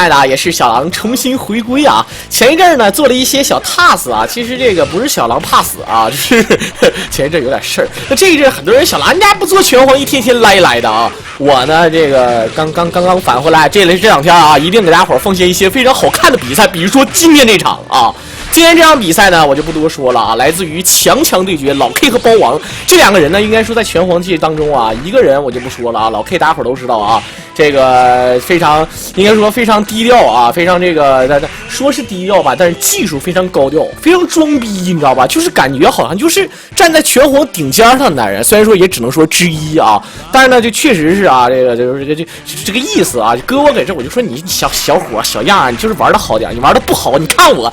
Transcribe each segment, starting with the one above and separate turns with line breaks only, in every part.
爱的也是小狼重新回归啊！前一阵呢做了一些小 task 啊，其实这个不是小狼怕死啊，就是前一阵有点事儿。那这一阵很多人小狼人家不做拳皇，一天天来的啊。我呢这个刚刚返回来，这两天啊，一定给大家伙奉献一些非常好看的比赛，比如说今天这场啊。今天这场比赛呢，我就不多说了啊，来自于强对决，老 K 和包王这两个人呢，应该说在拳皇界当中啊，一个人我就不说了啊，老 K 大家伙都知道啊，这个非常应该说非常低调啊，非常这个说是低调吧，但是技术非常高调，非常装逼，你知道吧？就是感觉好像就是站在拳皇顶尖上的男人，虽然说也只能说之一啊，但是呢，就确实是啊，这个这个意思啊，搁我给这我就说你小伙小样啊，你就是玩的好点，你玩的不好，你看我。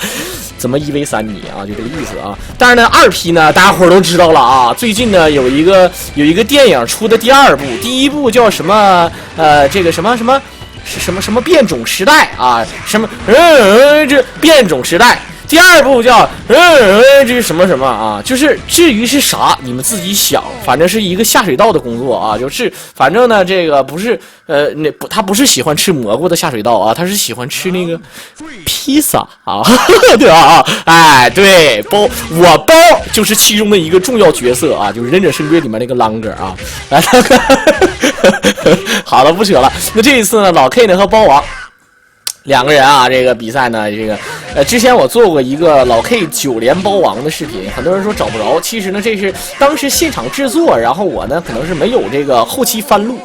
怎么1v3你啊？就这个意思啊！但是呢，2P 呢，大家伙都知道了啊。最近呢，有一个电影出的第2部，第1部叫什么？这个什么变种时代啊？什么这变种时代。第2部叫这是什么啊？就是至于是啥，你们自己想。反正是一个下水道的工作啊，就是反正呢，这个不是他不是喜欢吃蘑菇的下水道啊，他是喜欢吃那个披萨啊，对啊，哎，对，包就是其中的一个重要角色啊，就是《忍者神龟》里面那个啷个啊。来，好了，不扯了。那这一次呢，老 K 呢和包王。两个人啊，这个比赛呢，这个之前我做过一个老 K 9连包王的视频，很多人说找不着，其实呢这是当时现场制作，然后我呢可能是没有这个后期翻录。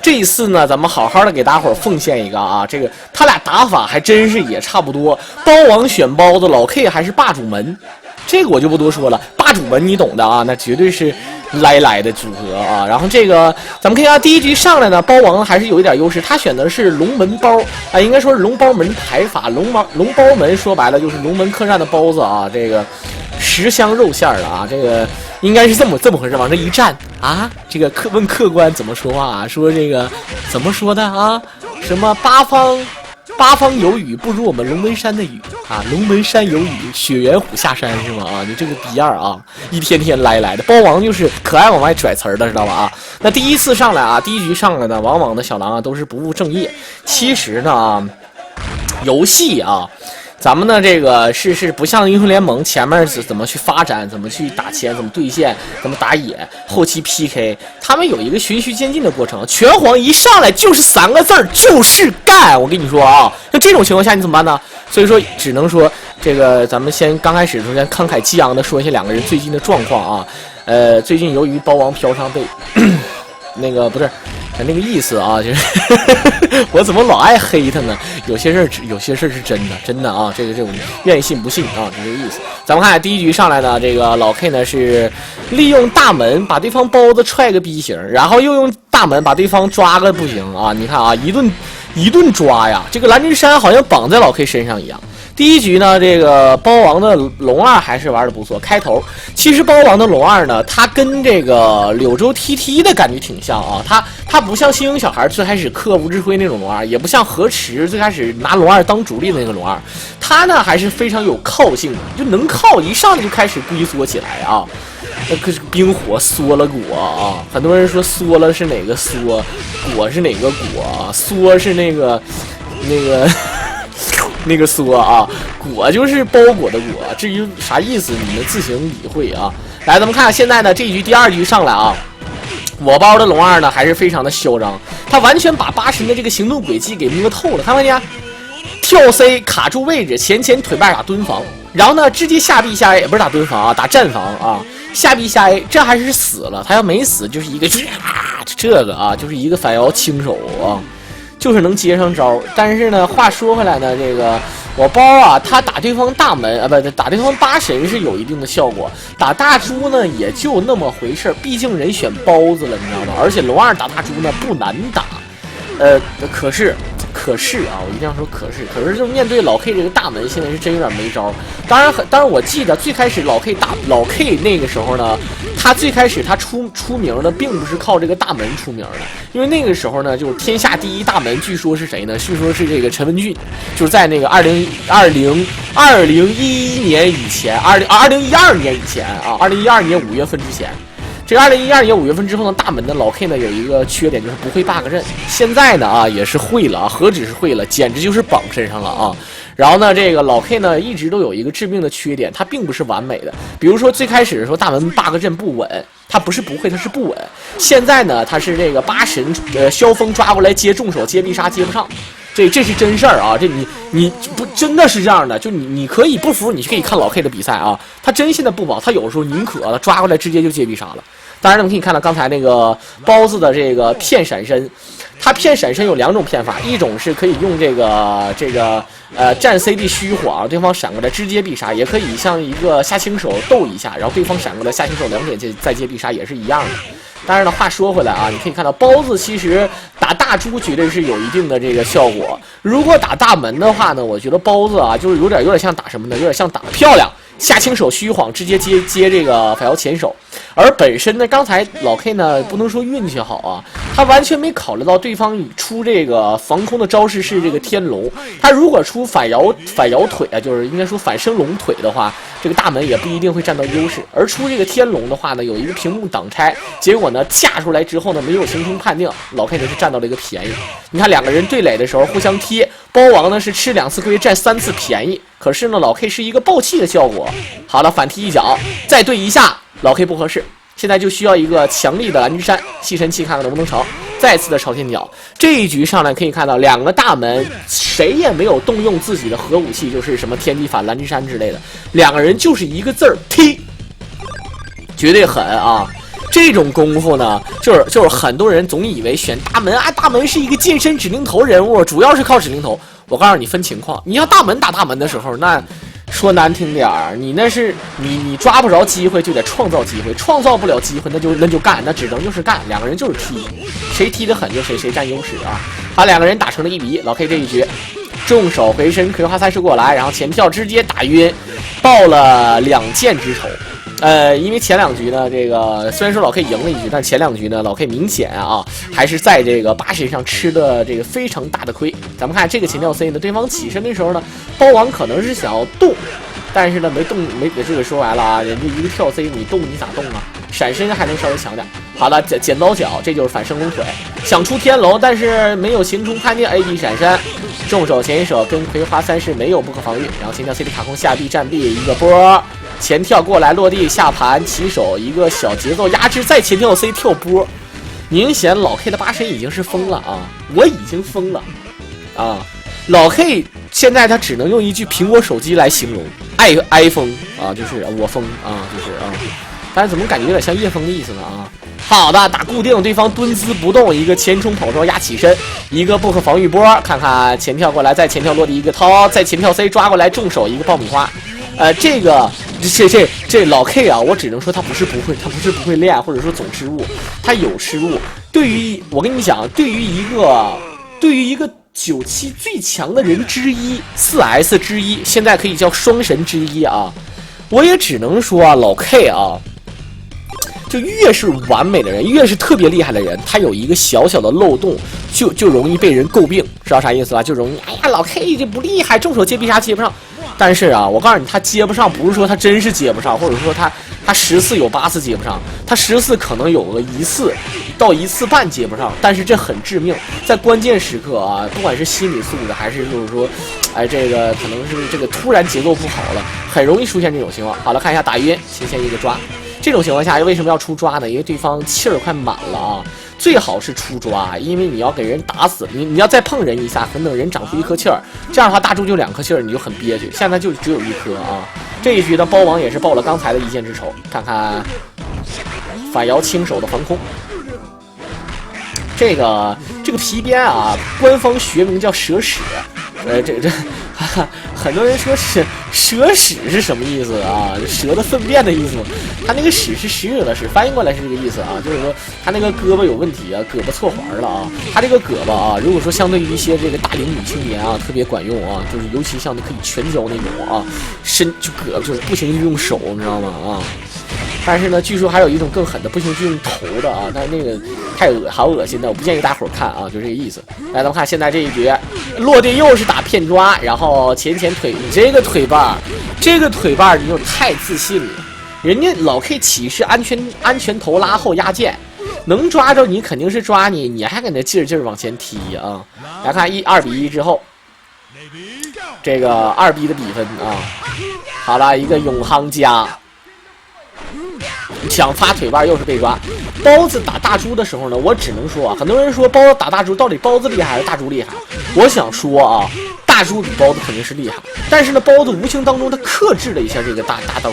这一次呢，咱们好好的给大伙儿奉献一个啊，这个他俩打法还真是也差不多，包王选包子，老 K 还是霸主门，这个我就不多说了，霸主门你懂的啊，那绝对是。来的组合啊，然后这个咱们看一下第一局上来呢，包王还是有一点优势，他选的是龙门包啊，应该说是龙包门排法，龙包门说白了就是龙门客栈的包子啊，这个10香肉馅的啊，这个应该是这么回事，往这一站啊，这个问客官怎么说话啊？说这个怎么说的啊？什么八方有雨不如我们龙门山的雨啊！龙门山有雨，雪原虎下山是吗？啊，你这个逼样啊，一天天来的。包王就是可爱往外拽词儿的，知道吧？啊，那第一次上来啊，第一局上来呢，往往的小狼啊都是不务正业。其实呢，游戏啊。咱们呢，这个是不像英雄联盟前面怎么去发展，怎么去打钱，怎么兑现，怎么打野，后期 PK， 他们有一个循序渐进的过程。拳皇一上来就是3个字儿，就是干。我跟你说啊，那这种情况下你怎么办呢？所以说只能说这个咱们先刚开始的时候先慷慨激昂的说一下两个人最近的状况啊。最近由于包王嫖娼被那个不是。那个意思啊，就是我怎么老爱黑他呢？有些事是真的啊，这种愿意信不信啊，就这个意思。咱们看第一局上来呢，这个老 K 呢是利用大门把对方包子踹个逼形，然后又用大门把对方抓个不行啊！你看啊，一顿抓呀，这个蓝之山好像绑在老 K 身上一样。第一局呢，这个包王的龙二还是玩的不错。开头其实包王的龙二呢，他跟这个柳州 TT 的感觉挺像啊。他不像星云小孩最开始克吴志辉那种龙二，也不像河池最开始拿龙二当主力的那个龙二。他呢还是非常有靠性的，就能靠，一上来就开始龟缩起来啊。可是冰火缩了果啊，很多人说缩了是哪个缩，果是哪个果，缩是那个。那个说啊，果就是包裹的果，至于啥意思你们自行理会啊。来，咱们看现在呢这一局第2局上来啊，我包的龙二呢还是非常的嚣张，他完全把8神的这个行动轨迹给摸透了。看没见？跳 C 卡住位置，前腿半打蹲防，然后呢直接下 B 下 A， 也不是打蹲防啊，打站防啊，下 B 下 A， 这还是死了，他要没死就是一个这个啊，就是一个反摇轻手啊。就是能接上招，但是呢，话说回来呢，这个我包啊，他打对方大门啊，不打对方8神是有一定的效果，打大猪呢也就那么回事，毕竟人选包子了，你知道吗？而且龙二打大猪呢不难打，可是啊，我一定要说可是就面对老 K 这个大门，现在是真有点没招。当然我记得最开始老 K 那个时候呢，他最开始他出名的并不是靠这个大门出名的，因为那个时候呢，就是天下第一大门，据说是谁呢？据说是这个陈文俊，就是在那个2011年以前，2012年以前啊，2012年5月份之前。这个2012年5月份之后呢，大门的老 K 呢有一个缺点就是不会 bug 阵，现在呢也是会了啊，何止是会了，简直就是绑身上了啊。然后呢，这个老 K 呢一直都有一个致命的缺点，它并不是完美的。比如说最开始的时候，大门 bug 阵不稳，它不是不会，它是不稳。现在呢，它是这个八神萧峰抓过来接重手接必杀接不上。这是真事儿啊！这你不真的是这样的，就你可以不服，你可以看老 K 的比赛啊，他真心的不保，他有时候宁可抓过来直接就接必杀了。当然呢，我们可以看到刚才那个包子的这个骗闪身，他骗闪身有2种骗法，一种是可以用这个站 CD 虚晃，对方闪过来直接必杀，也可以像一个下轻手斗一下，然后对方闪过来下轻手2点再接必杀也是一样的。当然了，话说回来啊，你可以看到包子其实打大猪绝对是有一定的这个效果。如果打大门的话呢，我觉得包子啊，就是有点像打什么呢？有点像打漂亮下轻手虚晃，直接接这个反摇前手。而本身呢，刚才老 K 呢不能说运气好啊，他完全没考虑到对方出这个防空的招式是这个天龙，他如果出反摇腿啊，就是应该说反升龙腿的话，这个大门也不一定会占到优势。而出这个天龙的话呢，有一个屏幕挡拆，结果呢架出来之后呢没有形成判定，老 K 呢是占到了一个便宜。你看2个人对垒的时候互相贴，包王呢是吃2次亏占3次便宜，可是呢老 K 是一个爆气的效果。好了，反踢一脚再对一下，老 K 不合适，现在就需要一个强力的蓝之山吸尘器，看看能不能成。再次的朝天脚，这一局上来可以看到2个大门谁也没有动用自己的核武器，就是什么天地反蓝之山之类的，2个人就是一个字儿踢，绝对狠啊！这种功夫呢，就是很多人总以为选大门啊，大门是一个健身指令头人物，主要是靠指令头。我告诉你分情况，你要大门打大门的时候，那说难听点儿，你那是你抓不着机会就得创造机会，创造不了机会那就干，那只能就是干，2个人就是踢，谁踢得狠就谁占优势啊！好，2个人打成了1比1，老 K 这一局重手回身葵花3式过来，然后前跳直接打晕，报了2箭之仇。因为前2局呢，这个虽然说老 K 赢了1局，但前2局呢，老 K 明显啊还是在这个8身上吃的这个非常大的亏。咱们看这个前跳 C 呢，对方起身的时候呢，包王可能是想要动，但是呢没这个说白了啊，人家一个跳 C 你动你咋动啊？闪身还能稍微强点。好了，剪刀脚，这就是反升龙腿，想出天龙，但是没有形成判定 AD 闪身，重手前手跟葵花3式没有不可防御，然后前跳 CD 卡空下臂站臂一个波。前跳过来落地下盘起手一个小节奏压制，再前跳 C 跳波，明显老 K 的8身已经是疯了啊！我已经疯了啊！老 K 现在他只能用一句苹果手机来形容，爱疯啊，就是我疯啊，就是啊，但是怎么感觉有点像叶枫的意思呢啊？好的，打固定，对方蹲姿不动，一个前冲跑招压起身，一个不可防御波，看看前跳过来，再前跳落地一个掏，再前跳 C 抓过来重手一个爆米花。这老 K 啊，我只能说他不是不会练，或者说总失误，他有失误。我跟你讲，对于一个97最强的人之一，4S 之一，现在可以叫双神之一啊，我也只能说啊，老 K 啊，就越是完美的人，越是特别厉害的人，他有一个小小的漏洞，就容易被人诟病，知道啥意思吧？就容易，哎呀，老 K 这不厉害，重手接必杀接不上。但是啊，我告诉你，他接不上，不是说他真是接不上，或者说他10次有8次接不上，他10次可能有个1次到1次半接不上，但是这很致命，在关键时刻啊，不管是心理素质还是就是说，这个可能是这个突然节奏不好了，很容易出现这种情况。好了，看一下打晕，前线一个抓。这种情况下为什么要出抓呢？因为对方气儿快满了啊，最好是出抓，因为你要给人打死，你要再碰人一下，很等人长出1颗气儿，这样的话大猪就2颗气儿，你就很憋屈。现在就只有1颗啊。这一局的包王也是报了刚才的1箭之仇，看看反摇轻手的防空。这个皮鞭啊，官方学名叫蛇屎，很多人说是蛇屎是什么意思啊？蛇的粪便的意思吗？他那个屎是使者的屎，翻译过来是这个意思啊，就是说他那个胳膊有问题啊，胳膊错环了啊。他这个胳膊啊，如果说相对于一些这个大龄女青年啊，特别管用啊，就是尤其像那可以全交那种啊，就胳膊就是不行就用手，你知道吗啊？但是呢，据说还有一种更狠的，不行就用头的啊，但是那个好恶心的，我不建议大伙儿看啊，就这个意思。来，咱们看现在这一局，落地又是打片抓，然后前腿，你这个腿把你就太自信了，人家老 K 起是安全头拉后压键，能抓着你肯定是抓你，你还搁那劲儿往前踢啊！来看2比1之后，这个2比1的比分啊，好了，一个永康家。想发腿腕又是被抓。包子打大猪的时候呢，我只能说啊，很多人说包子打大猪，到底包子厉害还是大猪厉害？我想说啊，大猪比包子肯定是厉害，但是呢，包子无形当中他克制了一下这个大猪，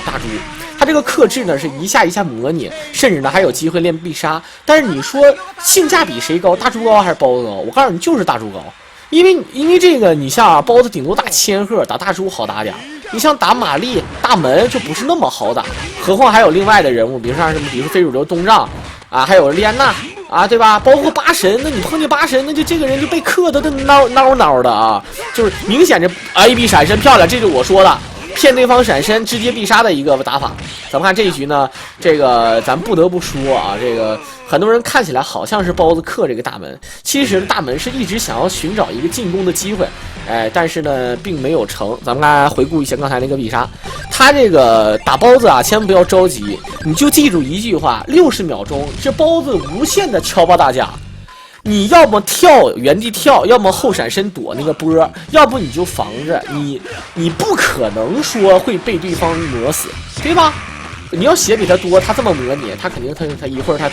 他这个克制呢是一下一下模拟，甚至呢还有机会练必杀。但是你说性价比谁高，大猪高还是包子高？我告诉你，就是大猪高。因为这个，你像包子顶多打千鹤，打大猪好打点。你像打玛丽、大门就不是那么好打，何况还有另外的人物，比如像什么，比如说非主流东丈啊，还有莉安娜啊，对吧？包括八神，那你碰见八神，那就这个人就被克的孬的啊，就是明显这 AB 闪身漂亮，这就是我说的。骗对方闪身直接必杀的一个打法。咱们看这一局呢，这个咱不得不说啊，这个很多人看起来好像是包子克这个大门，其实大门是一直想要寻找一个进攻的机会，但是呢并没有成。咱们来回顾一下刚才那个必杀，他这个打包子啊，千万不要着急，你就记住一句话：60秒钟，这包子无限的敲爆大家。你要么跳原地跳，要么后闪身躲那个波，要不你就防着你不可能说会被对方磨死，对吧？你要血比他多，他这么磨你，他肯定他一会儿他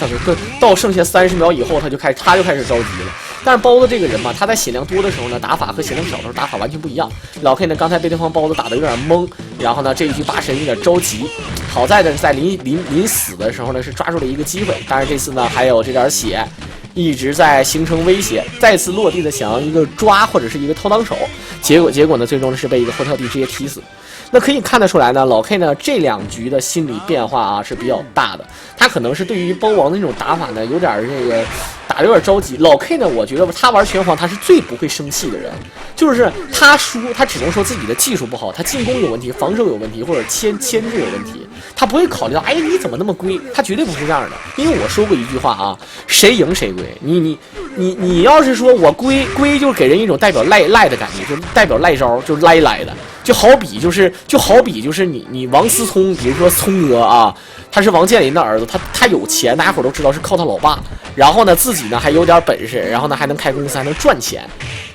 到剩下30秒以后，他就开始着急了。但是包子这个人嘛，他在血量多的时候呢，打法和血量少的时候打法完全不一样。老 K 呢，刚才被对方包子打得有点懵，然后呢这一局八神有点着急，好在的是在临死的时候呢是抓住了一个机会，但是这次呢还有这点血。一直在形成威胁，再次落地的想要一个抓或者是一个掏裆手，结果呢，最终是被一个后跳地直接踢死。那可以看得出来呢，老 K 呢这2局的心理变化啊是比较大的，他可能是对于包王的那种打法呢有点这个打得有点着急。老 K 呢，我觉得他玩拳皇他是最不会生气的人，就是他输他只能说自己的技术不好，他进攻有问题，防守有问题，或者牵制有问题，他不会考虑到哎你怎么那么龟，他绝对不是这样的。因为我说过一句话啊，谁赢谁龟。你要是说我龟，就是给人一种代表赖的感觉，就代表赖招，就赖的。就好比就是你王思聪，比如说聪哥啊，他是王健林的儿子，他有钱，大家伙都知道是靠他老爸，然后呢自己呢还有点本事，然后呢还能开公司，还能赚钱。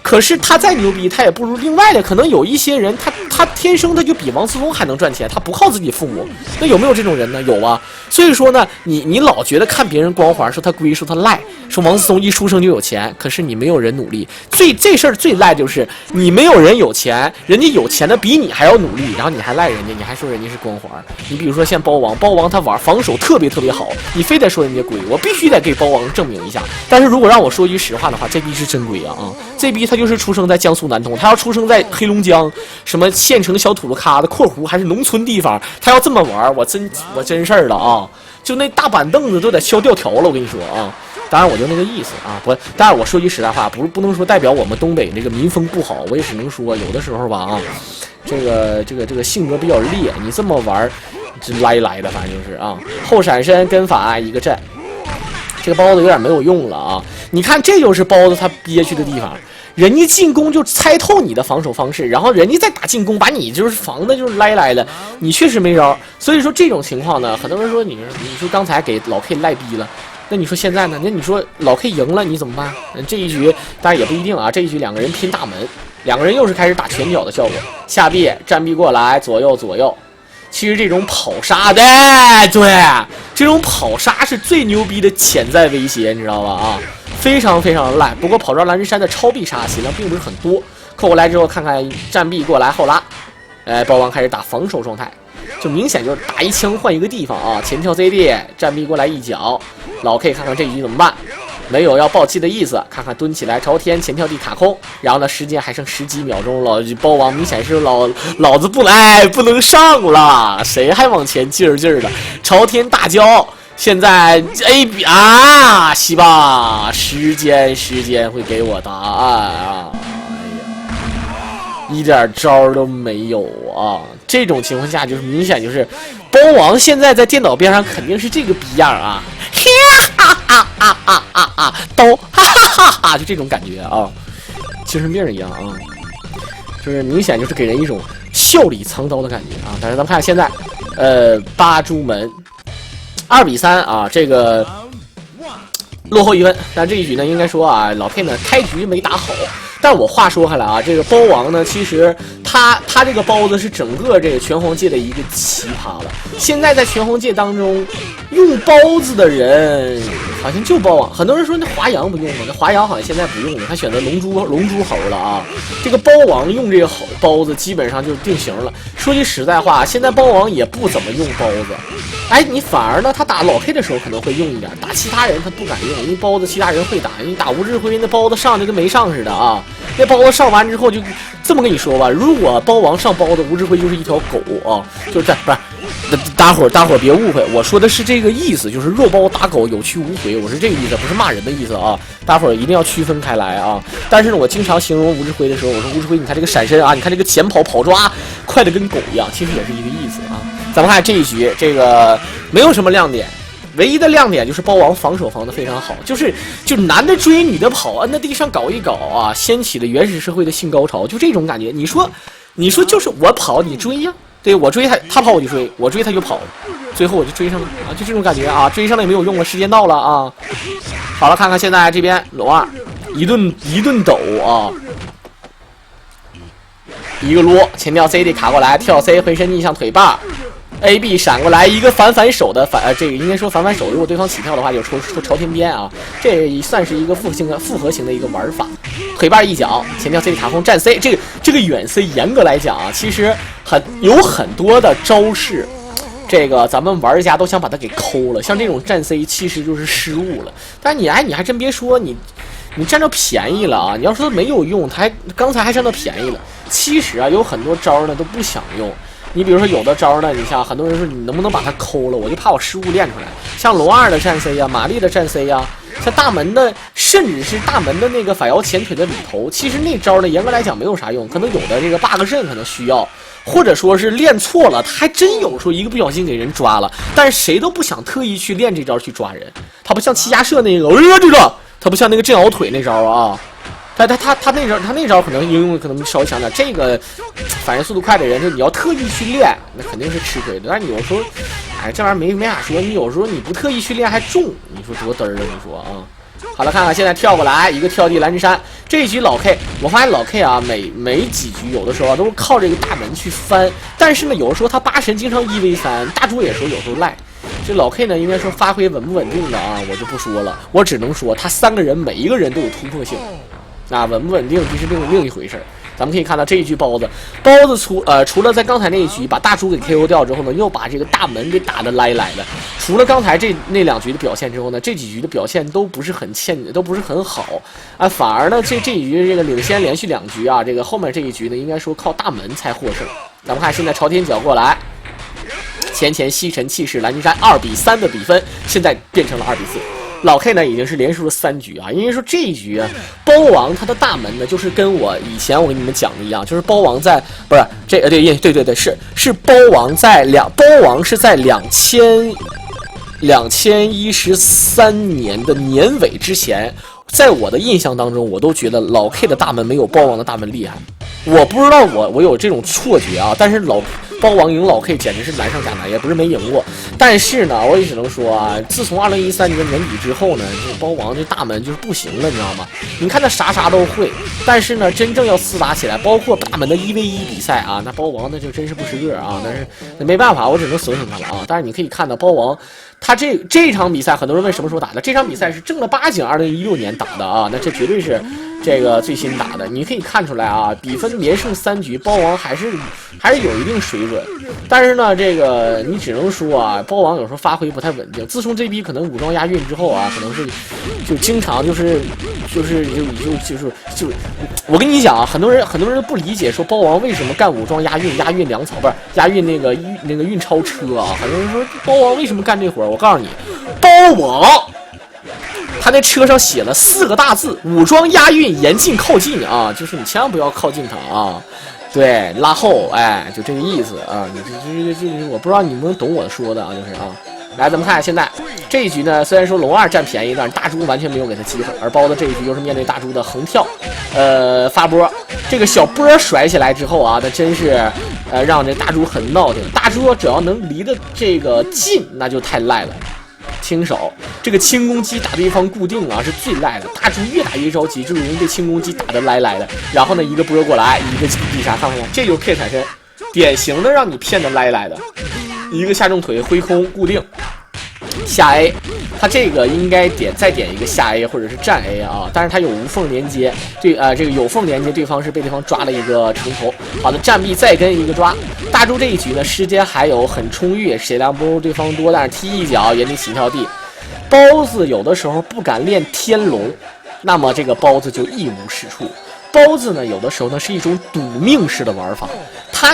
可是他再牛逼，他也不如另外的，可能有一些人他天生他就比王思聪还能赚钱，他不靠自己父母。那有没有这种人呢？有啊。所以说呢，你老觉得看别人光环，说他龟，说他赖，说王思聪一出生就有钱，可是你没有人努力。这事儿最赖就是你没有人有钱，人家有钱的比你还要努力，然后你还赖人家，你还说人家是光环。你比如说像包王他玩防守特别好，你非得说人家龟，我必须得给包王证明一下。但是如果让我说一句实话的话，这逼是真龟啊！这逼他就是出生在江苏南通，他要出生在黑龙江什么县城小土路咖的（括弧还是农村地方），他要这么玩，我真事儿了啊！就那大板凳子都得削掉条了，我跟你说啊！当然我就那个意思啊，不，当然我说句实在话，不能说代表我们东北这个民风不好，我也只能说有的时候吧啊，这个性格比较烈，你这么玩，这来的，反正就是啊，后闪身跟反一个阵。这个包子有点没有用了啊！你看，这就是包子他憋屈的地方。人家进攻就猜透你的防守方式，然后人家再打进攻，把你就是防的就是来的，你确实没招。所以说这种情况呢，很多人说你说刚才给老 K 赖逼了，那你说现在呢？那你说老 K 赢了，你怎么办？这一局当然也不一定啊。这一局2个人拼大门，2个人又是开始打拳脚的效果，下臂站臂过来，左右。其实这种跑杀的，对，这种跑杀是最牛逼的潜在威胁，你知道吧？啊，非常烂。不过跑招蓝之山的超必杀血量并不是很多，扣过来之后看看站臂过来后拉，包王开始打防守状态，就明显就是打一枪换一个地方啊，前跳 ZD 站臂过来一脚，老 K 看看这一局怎么办。没有要爆气的意思，看看蹲起来朝天前跳地卡空，然后呢时间还剩10几秒钟了，包王明显是老子不能上了，谁还往前劲儿的朝天大交，现在 AB 啊，希望时间会给我答案啊，一点招都没有啊！这种情况下就是明显就是包王现在在电脑边上肯定是这个逼样啊，刀就这种感觉啊，精神病一样啊，就是明显就是给人一种笑里藏刀的感觉啊。但是咱们看现在八猪门2比3啊，这个落后1分。但这一局呢，应该说啊，老 K 呢开局没打好。但我话说回来啊，这个包王呢，其实他这个包子是整个这个拳皇界的一个奇葩了。现在在拳皇界当中，用包子的人好像就包王。很多人说那华阳不用吗？那华阳好像现在不用了，他选择龙珠猴了啊。这个包王用这个包子基本上就定型了。说句实在话，现在包王也不怎么用包子。哎，你反而呢，他打老 K 的时候可能会用一点，打其他人他不敢用，因为包子其他人会打。你打吴志辉那包子上就跟没上似的啊。那包子上完之后就这么跟你说吧，如果包王上包子，吴志辉就是一条狗啊，就是这不是。大伙儿别误会，我说的是这个意思，就是肉包打狗有去无回，我是这个意思，不是骂人的意思啊。大伙儿一定要区分开来啊。但是呢，我经常形容吴志辉的时候，我说吴志辉，你看这个闪身啊，你看这个前跑抓，快的跟狗一样，其实也是一个意思啊。咱们看这一局，这个没有什么亮点。唯一的亮点就是包王防守防得非常好，就男的追女的跑，摁在地上搞一搞啊，掀起了原始社会的性高潮，就这种感觉。你说就是我跑你追呀，对我追他跑我就追，我追他就跑，最后我就追上了啊，就这种感觉啊，追上了也没有用了，时间到了啊。好了，看看现在这边龙二一顿抖啊，一个撸前跳 C 得卡过来，跳 C 回身逆向腿把。AB 闪过来一个反手的这个应该说反手，如果对方起跳的话就抽朝天边啊，这也算是一个复合型的一个玩法。腿把一脚前跳 C 卡空站 C， 这个远 C 严格来讲啊，其实有很多的招式，这个咱们玩家都想把它给抠了，像这种站 C 其实就是失误了。但你还真别说，你占着便宜了啊！你要说没有用，刚才还占到便宜了。其实啊，有很多招呢都不想用。你比如说有的招呢，你像很多人说你能不能把它抠了，我就怕我失误练出来。像龙二的站 C 呀，玛丽的站 C 呀，像大门的，甚至是大门的那个反摇前腿的里头，其实那招呢严格来讲没有啥用，可能有的这个 bug 阵可能需要，或者说是练错了，他还真有说一个不小心给人抓了，但是谁都不想特意去练这招去抓人，他不像七家社那个，这个他不像那个震摇腿那招啊。他那招可能应用可能稍微强点，这个反应速度快的人，就你要特意去练，那肯定是吃亏的。但是你有时候，哎，这玩意儿没法说，你有时候你不特意去练还中，你说多嘚儿了？你说啊？好了，看看现在跳过来一个跳地蓝之山，这一局老 K， 我发现老 K 啊，每几局有的时候啊都是靠这个大门去翻，但是呢，有的时候他八神经常1v3，大猪也说有时候赖。这老 K 呢，应该说发挥稳不稳定的啊，我就不说了，我只能说他3个人每一个人都有突破性。啊，稳不稳定这是另一回事。咱们可以看到这一局包子除了在刚才那一局把大猪给 KO 掉之后呢，又把这个大门给打得来的。除了刚才那2局的表现之后呢，这几局的表现都不是很好啊，反而呢这一局这个领先连续2局啊，这个后面这一局呢应该说靠大门才获胜。咱们看现在朝天脚过来，前西沉气势蓝金山2比3的比分，现在变成了2比4。老 K 呢已经是连输了3局啊，因为说这一局啊，包王他的大门呢，就是跟我以前我跟你们讲的一样，就是包王在不是这对是包王是在2013年的年尾之前，在我的印象当中，我都觉得老 K 的大门没有包王的大门厉害。我不知道我有这种错觉啊，但是包王赢老 K 简直是难上加难，也不是没赢过。但是呢，我也只能说啊，自从2013年年底之后呢，这包王这大门就是不行了，你知道吗？你看他啥都会，但是呢，真正要厮打起来，包括大门的1v1比赛啊，那包王那就真是不是个啊。但是那没办法，我只能损他了啊。但是你可以看到包王。他这场比赛，很多人问什么时候打的？这场比赛是正儿八经2016年打的啊，那这绝对是这个最新打的。你可以看出来啊，比分连胜3局，包王还是有一定水准。但是呢，这个你只能说啊，包王有时候发挥不太稳定。自从这批可能武装押韵之后啊，可能是就经常就我跟你讲啊，很多人不理解说包王为什么干武装押韵粮草，不是押韵那个运钞车啊。很多人说包王为什么干这活儿？我告诉你，包王他那车上写了4个大字：武装押韵，严禁靠近啊！就是你千万不要靠近他啊！对，拉后，哎，就这个意思啊！你这我不知道你们能懂我说的啊，就是啊。来，咱们看现在这一局呢，虽然说龙二占便宜，但是大猪完全没有给他机会，而包子这一局又是面对大猪的横跳，发波，这个小波甩起来之后啊，那真是让这大猪很闹腾。大猪只要能离得这个近，那就太赖了。轻手这个轻攻击打对方固定啊是最赖的，大猪越打越着急，就容易被轻攻击打得赖赖的。然后呢，一个波过来，一个必杀，看看，这就是 K 闪身，典型的让你骗得赖赖的。一个下重腿挥空固定下 A， 他这个应该再点一个下 A 或者是站 A 啊，但是他有无缝连接，这个有缝连接，对方是被对方抓了一个城头。好的，站 B 再跟一个抓。大猪这一局呢，时间还有很充裕，血量不如对方多，但是踢一脚原地起跳地。包子有的时候不敢练天龙，那么这个包子就一无是处。包子呢，有的时候呢是一种赌命式的玩法。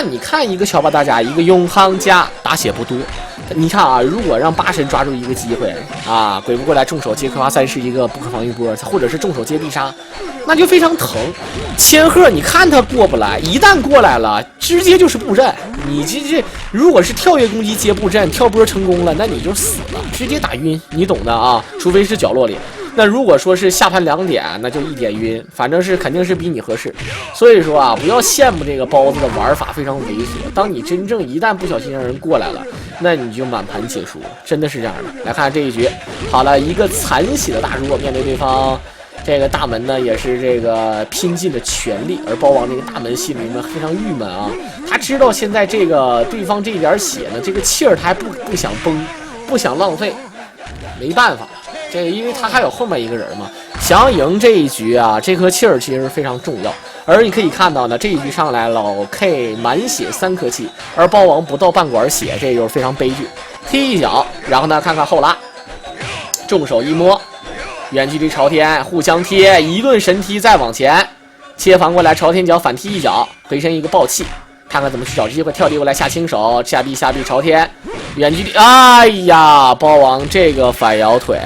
你看一个小把大家，一个永康家打血不多。你看啊，如果让八神抓住一个机会啊，鬼不过来重手接克花三是一个不可防御波，或者是重手接必杀，那就非常疼。千鹤，你看他过不来，一旦过来了，直接就是布阵。你这如果是跳跃攻击接布阵，跳波成功了，那你就死了，直接打晕，你懂的啊。除非是角落里。那如果说是下盘2点，那就1点晕，反正是肯定是比你合适。所以说啊，不要羡慕这个包子的玩法非常猥琐。当你真正一旦不小心让人过来了，那你就满盘皆输，真的是这样的。来看这一局，好了，一个残血的大猪面对对方。这个大门呢也是这个拼尽了全力，而包王这个大门心里面非常郁闷啊，他知道现在这个对方这一点血呢，这个气儿他还不想崩，不想浪费，没办法。这个因为他还有后面一个人嘛，想要赢这一局啊，这颗气儿其实非常重要。而你可以看到呢，这一局上来老 K 满血3颗气，而包王不到半管血，这就是非常悲剧。踢一脚，然后呢看看后拉，重手一摸，远距离朝天互相贴，一顿神踢再往前，切防过来朝天脚反踢一脚，回身一个暴气，看看怎么去找机会跳地过来下轻手，下臂朝天，远距离，哎呀，包王这个反摇腿。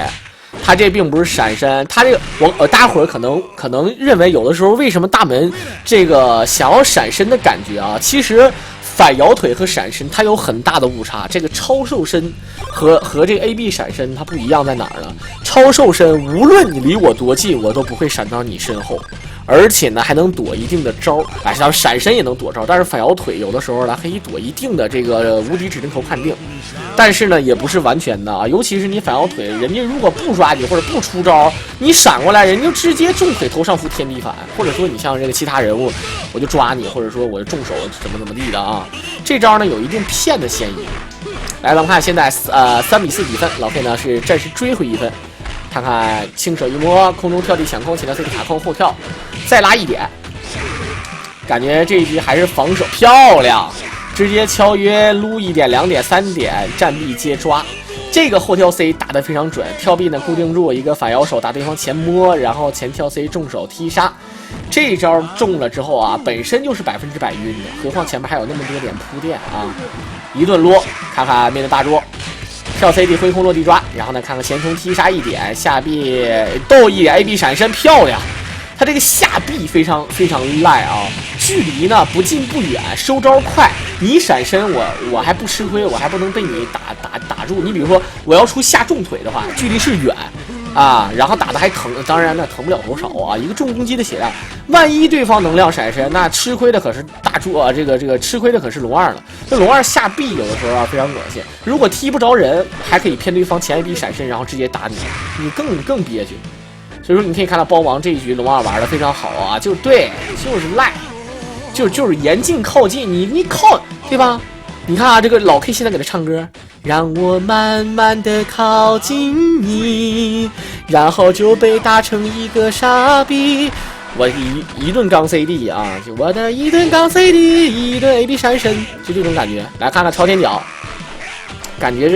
他这并不是闪身，他这个大伙儿可能认为有的时候为什么大门这个想要闪身的感觉啊，其实反摇腿和闪身它有很大的误差。这个超瘦身和这个 AB 闪身它不一样在哪儿呢？超瘦身无论你离我多近，我都不会闪到你身后。而且呢，还能躲一定的招，像闪身也能躲招，但是反摇腿有的时候呢可以躲一定的这个无敌指定头判定，但是呢也不是完全的啊，尤其是你反摇腿，人家如果不抓你或者不出招，你闪过来，人就直接重腿头上扶天地反，或者说你像这个其他人物，我就抓你，或者说我就重手怎么地的啊，这招呢有一定骗的嫌疑。来，咱们看现在3比4比分，老 K 呢是暂时追回1分。看看轻手一摸，空中跳地抢空，前跳 C 卡空后跳，再拉1点，感觉这一局还是防守漂亮，直接敲约撸1点、2点、3点，站臂接抓。这个后跳 C 打得非常准，跳臂呢固定住一个反摇手打对方前摸，然后前跳 C 重手踢杀。这招中了之后啊，本身就是100%晕的，何况前面还有那么多点铺垫啊，一顿撸，看看面对大桌。跳 CD 挥空落地抓，然后呢看看前冲踢杀1点，下臂斗1点 AB 闪身漂亮。他这个下臂非常赖啊，距离呢不近不远，收招快。你闪身我还不吃亏，我还不能被你打住。你比如说我要出下重腿的话，距离是远啊，然后打的还疼，当然那疼不了多少啊。一个重攻击的血量，万一对方能量闪身，那吃亏的可是大猪啊，这个吃亏的可是龙二了。这龙二下臂有的时候啊非常恶心，如果踢不着人，还可以骗对方前一臂闪身，然后直接打你，你更憋屈。所以说你可以看到包王这一局龙二玩的非常好啊，就是赖，就是严禁靠近你靠，对吧？你看啊，这个老 K 现在给他唱歌，让我慢慢的靠近你，然后就被打成一个傻逼。我一顿钢 CD 啊，就我的一顿钢 CD， 一顿 AB 闪身，就这种感觉。来看看朝天脚，感觉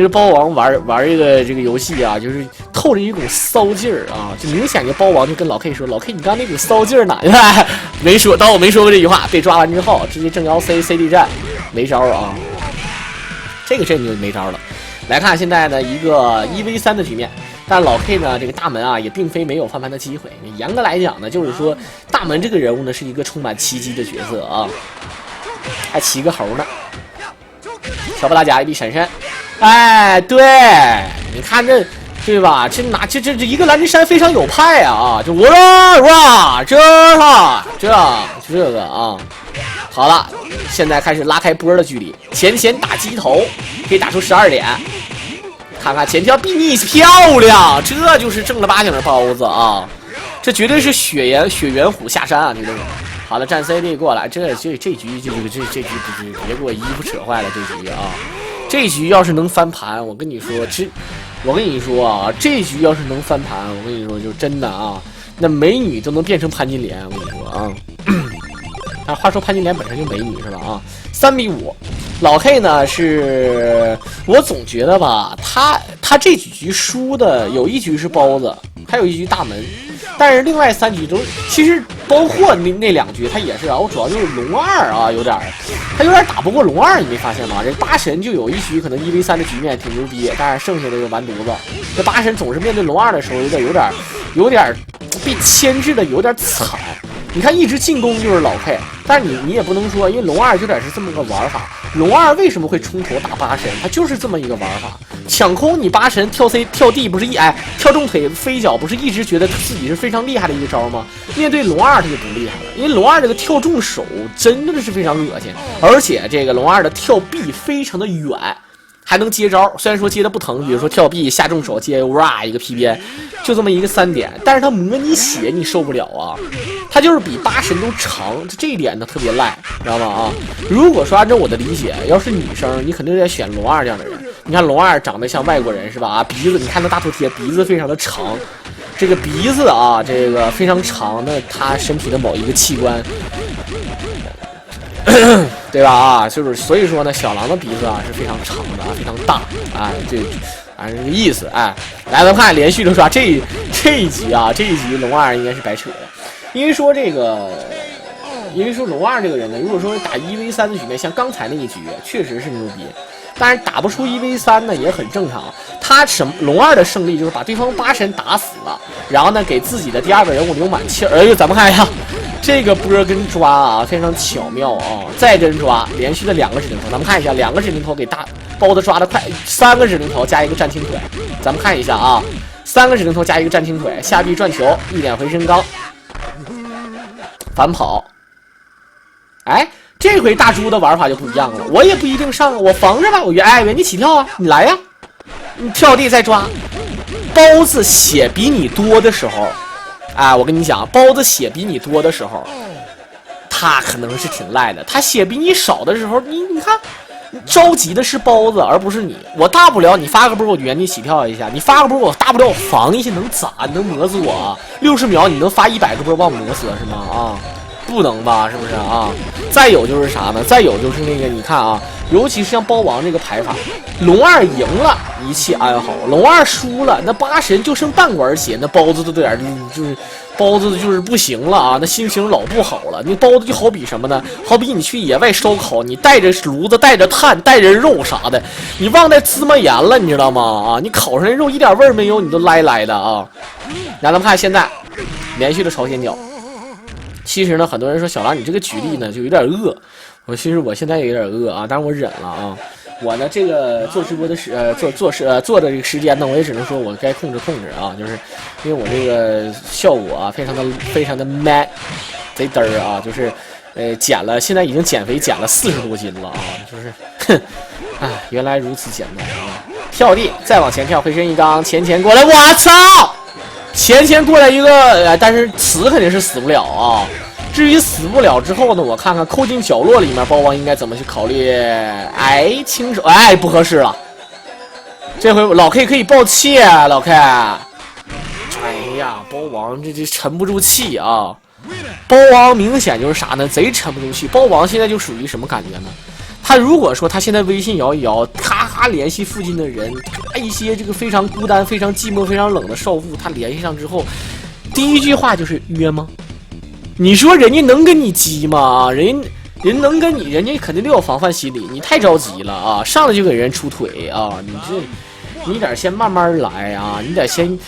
是包王玩这个游戏啊，就是透着一股骚劲儿啊，就明显就包王就跟老 K 说，老 K 你刚那股骚劲儿哪去了？没说，当我没说过这句话，被抓完之后直接正腰 CD 战，没招啊，这个阵就没招了。来看现在的一个1v3的局面，但老 K 呢这个大门啊也并非没有翻盘的机会。严格来讲呢，就是说大门这个人物呢是一个充满奇迹的角色啊，还骑个猴呢。小不拉甲一臂闪身，哎，对，你看这，对吧？这一个蓝之山非常有派啊！就我说哇，这个啊，好了，现在开始拉开波的距离，前打击头，可以打出12点。看看前跳比你漂亮，这就是正儿八经的包子啊！这绝对是血缘虎下山啊！这个好了，站 CD 过来，这局别给我衣服扯坏了，这局啊！这局要是能翻盘，我跟你说啊，这局要是能翻盘，我跟你说就真的啊，那美女都能变成潘金莲，我跟你说啊。啊，话说潘金莲本身就美女是吧？啊，3比5，老 K 呢是，我总觉得吧，他这几局输的有一局是包子，还有一局大门，但是另外3局都其实包括那2局他也是啊，我主要就是龙二啊他有点打不过龙二，你没发现吗？这八神就有一局可能1v3的局面挺牛逼，但是剩下的就完犊子。这八神总是面对龙二的时候有点被牵制的有点惨。你看，一直进攻就是老 K， 但是你也不能说，因为龙二有点是这么个玩法。龙二为什么会冲头打八神？他就是这么一个玩法。抢空你八神跳 C 跳 D 不是跳重腿飞脚不是一直觉得自己是非常厉害的一个招吗？面对龙二他就不厉害了，因为龙二这个跳重手真的是非常恶心，而且这个龙二的跳臂非常的远。还能接招，虽然说接的不疼，比如说跳臂下重手接哇一个 P 边，就这么一个3点，但是他模拟血你受不了啊，他就是比八神都长，这一点呢特别赖，知道吗？啊，如果说按照我的理解，要是女生，你肯定得选龙二这样的人。你看龙二长得像外国人是吧？啊，鼻子你看那大头贴，鼻子非常的长，这个鼻子啊，这个非常长，那他身体的某一个器官。对吧？啊，就是所以说呢，小狼的鼻子啊是非常长的啊，非常大啊，这个意思哎。来，咱们看连续的刷这一局啊，这一局龙二应该是白扯的，因为说龙二这个人呢，如果说打1v3的局面，像刚才那一局确实是牛逼，但是打不出1v3呢也很正常。龙二的胜利就是把对方八神打死了，然后呢给自己的第2个人物留满气儿。哎呦，咱们看一下。这个波跟抓啊，非常巧妙啊！再跟抓，连续的2个指令头，咱们看一下，2个指令头给大包子抓的快，3个指令头加一个站青腿，咱们看一下啊，3个指令头加一个站青腿，下臂转球，1点回身刚，反跑。哎，这回大猪的玩法就不一样了，我也不一定上啊，我防着吧，我原地起跳啊，你来呀，你跳地再抓，包子血比你多的时候。啊，我跟你讲，包子血比你多的时候，他可能是挺赖的；他血比你少的时候，你看，着急的是包子，而不是你。我大不了你发个波，我原地起跳一下；你发个波，我大不了我防一下，能咋？你能磨死我？60秒你能发100个波把我磨死是吗？啊，不能吧？是不是啊？再有就是啥呢？再有就是那个，你看啊，尤其是像包王这个排法，龙二赢了，一切安好；龙二输了，那八神就剩半管血，那包子都有点就是包子就是不行了啊，那心情老不好了。那包子就好比什么呢？好比你去野外烧烤，你带着炉子、带着炭、带着肉啥的，你忘带芝麻盐了，你知道吗？啊，你烤上来肉一点味儿没有，你都来的啊。来，咱们看现在连续的朝鲜脚。其实呢，很多人说小狼你这个举例呢就有点饿，其实我现在也有点饿啊，但是我忍了啊。我呢这个做直播的做的这个时间呢，我也只能说我该控制啊，就是因为我这个效果啊非常的 man 贼嘚儿啊，就是减了，现在已经减肥减了40多斤了啊，就是哼，哎，原来如此简单啊！跳地再往前跳，回身一刚，前过来，我操！前过来一个，但是死肯定是死不了啊。至于死不了之后呢，我看看扣进角落里面，包王应该怎么去考虑？哎，轻手，哎，不合适了。这回老 K 可以爆气啊，老 K。哎呀，包王这沉不住气啊。包王明显就是啥呢？贼沉不住气。包王现在就属于什么感觉呢？他如果说他现在微信摇一摇，咔咔联系附近的人，一些这个非常孤单、非常寂寞、非常冷的少妇，他联系上之后，第一句话就是约吗？你说人家能跟你急吗？人能跟你，人家肯定都有防范心理。你太着急了啊，上来就给人出腿啊！你得先慢慢来啊，你得先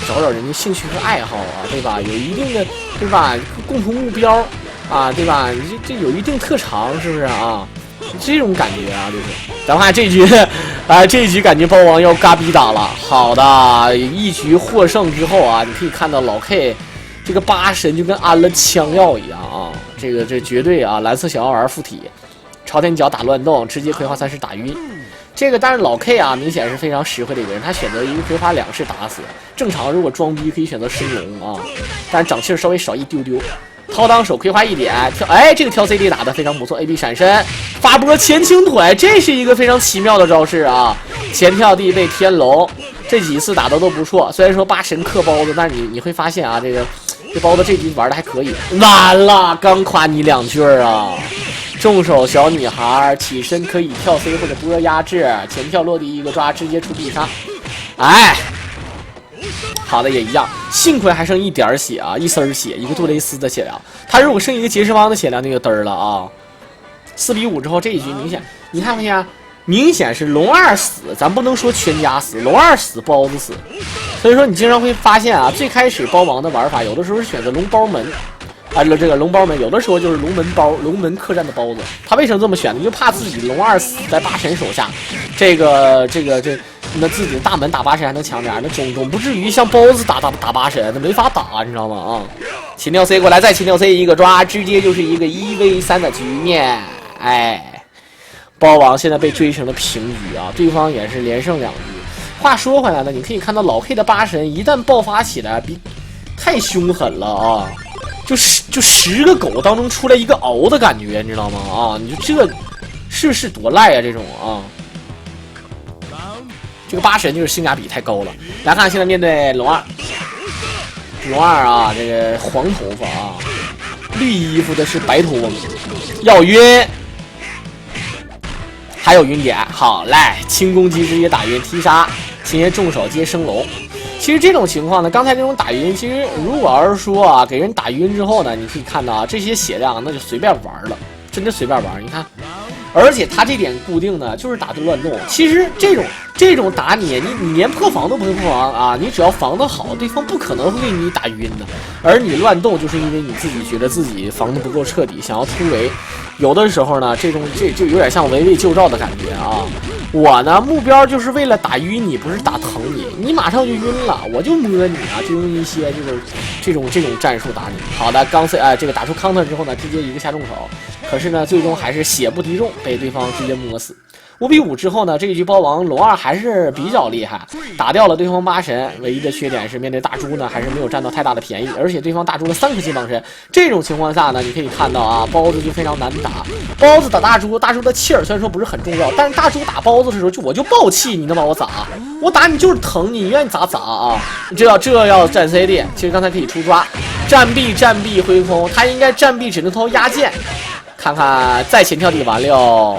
找人家兴趣和爱好啊，对吧？有一定的，对吧？共同目标啊，对吧？这有一定特长，是不是啊？这种感觉啊，就是咱们看这局，这一局感觉包王要嘎逼打了。好的，一局获胜之后啊，你可以看到老 K 这个八神就跟安了枪药一样啊，这绝对啊，蓝色小药丸附体，朝天脚打乱动，直接葵花3式打晕。这个但是老 K 啊，明显是非常实惠的一个人，他选择一个葵花2式打死。正常如果装逼可以选择升龙啊，但是长气稍微少一丢丢。掏裆手葵花1点跳，哎，这个跳 CD 打得非常不错 ，AB 闪身发波前倾腿，这是一个非常奇妙的招式啊！前跳地被天龙，这几次打的都不错。虽然说8神克包子，但是你会发现啊，这包子这局玩的还可以。完了，刚夸你2句啊！重手小女孩起身可以跳 C 或者波压制，前跳落地一个抓，直接出必杀。哎，好的也一样，幸亏还剩一点血啊，一丝血，一个杜蕾斯的血量。他如果剩一个杰士邦的血量，那就嘚儿了啊。4比5之后，这一局明显，你看没看？明显是龙2死，咱不能说全家死，龙2死，包子死。所以说你经常会发现啊，最开始包王的玩法，有的时候是选择龙包门。这个龙包门有的时候就是龙门客栈的包子，他为什么这么选呢？就怕自己龙2死在8神手下，那自己的大门打8神还能强点，那总不至于像包子打8神，那没法打，你知道吗？啊，擒跳 C 过来，再擒跳 C 一个抓，直接就是一个1v3的局面。哎，包王现在被追成了平局啊，对方也是连胜2局。话说回来呢，你可以看到老 K 的8神一旦爆发起来，太凶狠了啊！就10个狗当中出来一个獒的感觉，你知道吗？啊，你说这是多赖啊！这种啊，这个8神就是性价比太高了。来看现在面对龙2啊，这个黄头发啊，绿衣服的是白头翁，要晕，还有晕点，好嘞，轻攻击直接打晕踢杀，直接重手接升龙。其实这种情况呢，刚才这种打晕，其实如果要是说啊，给人打晕之后呢，你可以看到啊，这些血量那就随便玩了，真的随便玩。你看，而且他这点固定呢，就是打的乱动。其实这种打你连破防都不会破防啊，你只要防得好，对方不可能会给你打晕的。而你乱动，就是因为你自己觉得自己防得不够彻底，想要突围。有的时候呢，这就有点像围魏救赵的感觉啊。我呢，目标就是为了打晕你，不是打疼你，你马上就晕了，我就摸你啊，就用一些这种战术打你。好的，刚 C 这个打出 counter 之后呢，直接一个下重手，可是呢，最终还是血不敌众，被对方直接摸死。5比5之后呢，这一局包王龙2还是比较厉害，打掉了对方8神。唯一的缺点是面对大猪呢，还是没有占到太大的便宜，而且对方大猪的3颗金榜神。这种情况下呢，你可以看到啊，包子就非常难打。包子打大猪，大猪的气儿虽然说不是很重要，但是大猪打包子的时候，我就爆气，你能把我咋？我打你就是疼你，愿意咋啊！这要站 CD， 其实刚才可以出抓，战臂挥空，他应该战臂只能投压剑。看看再前跳地完了。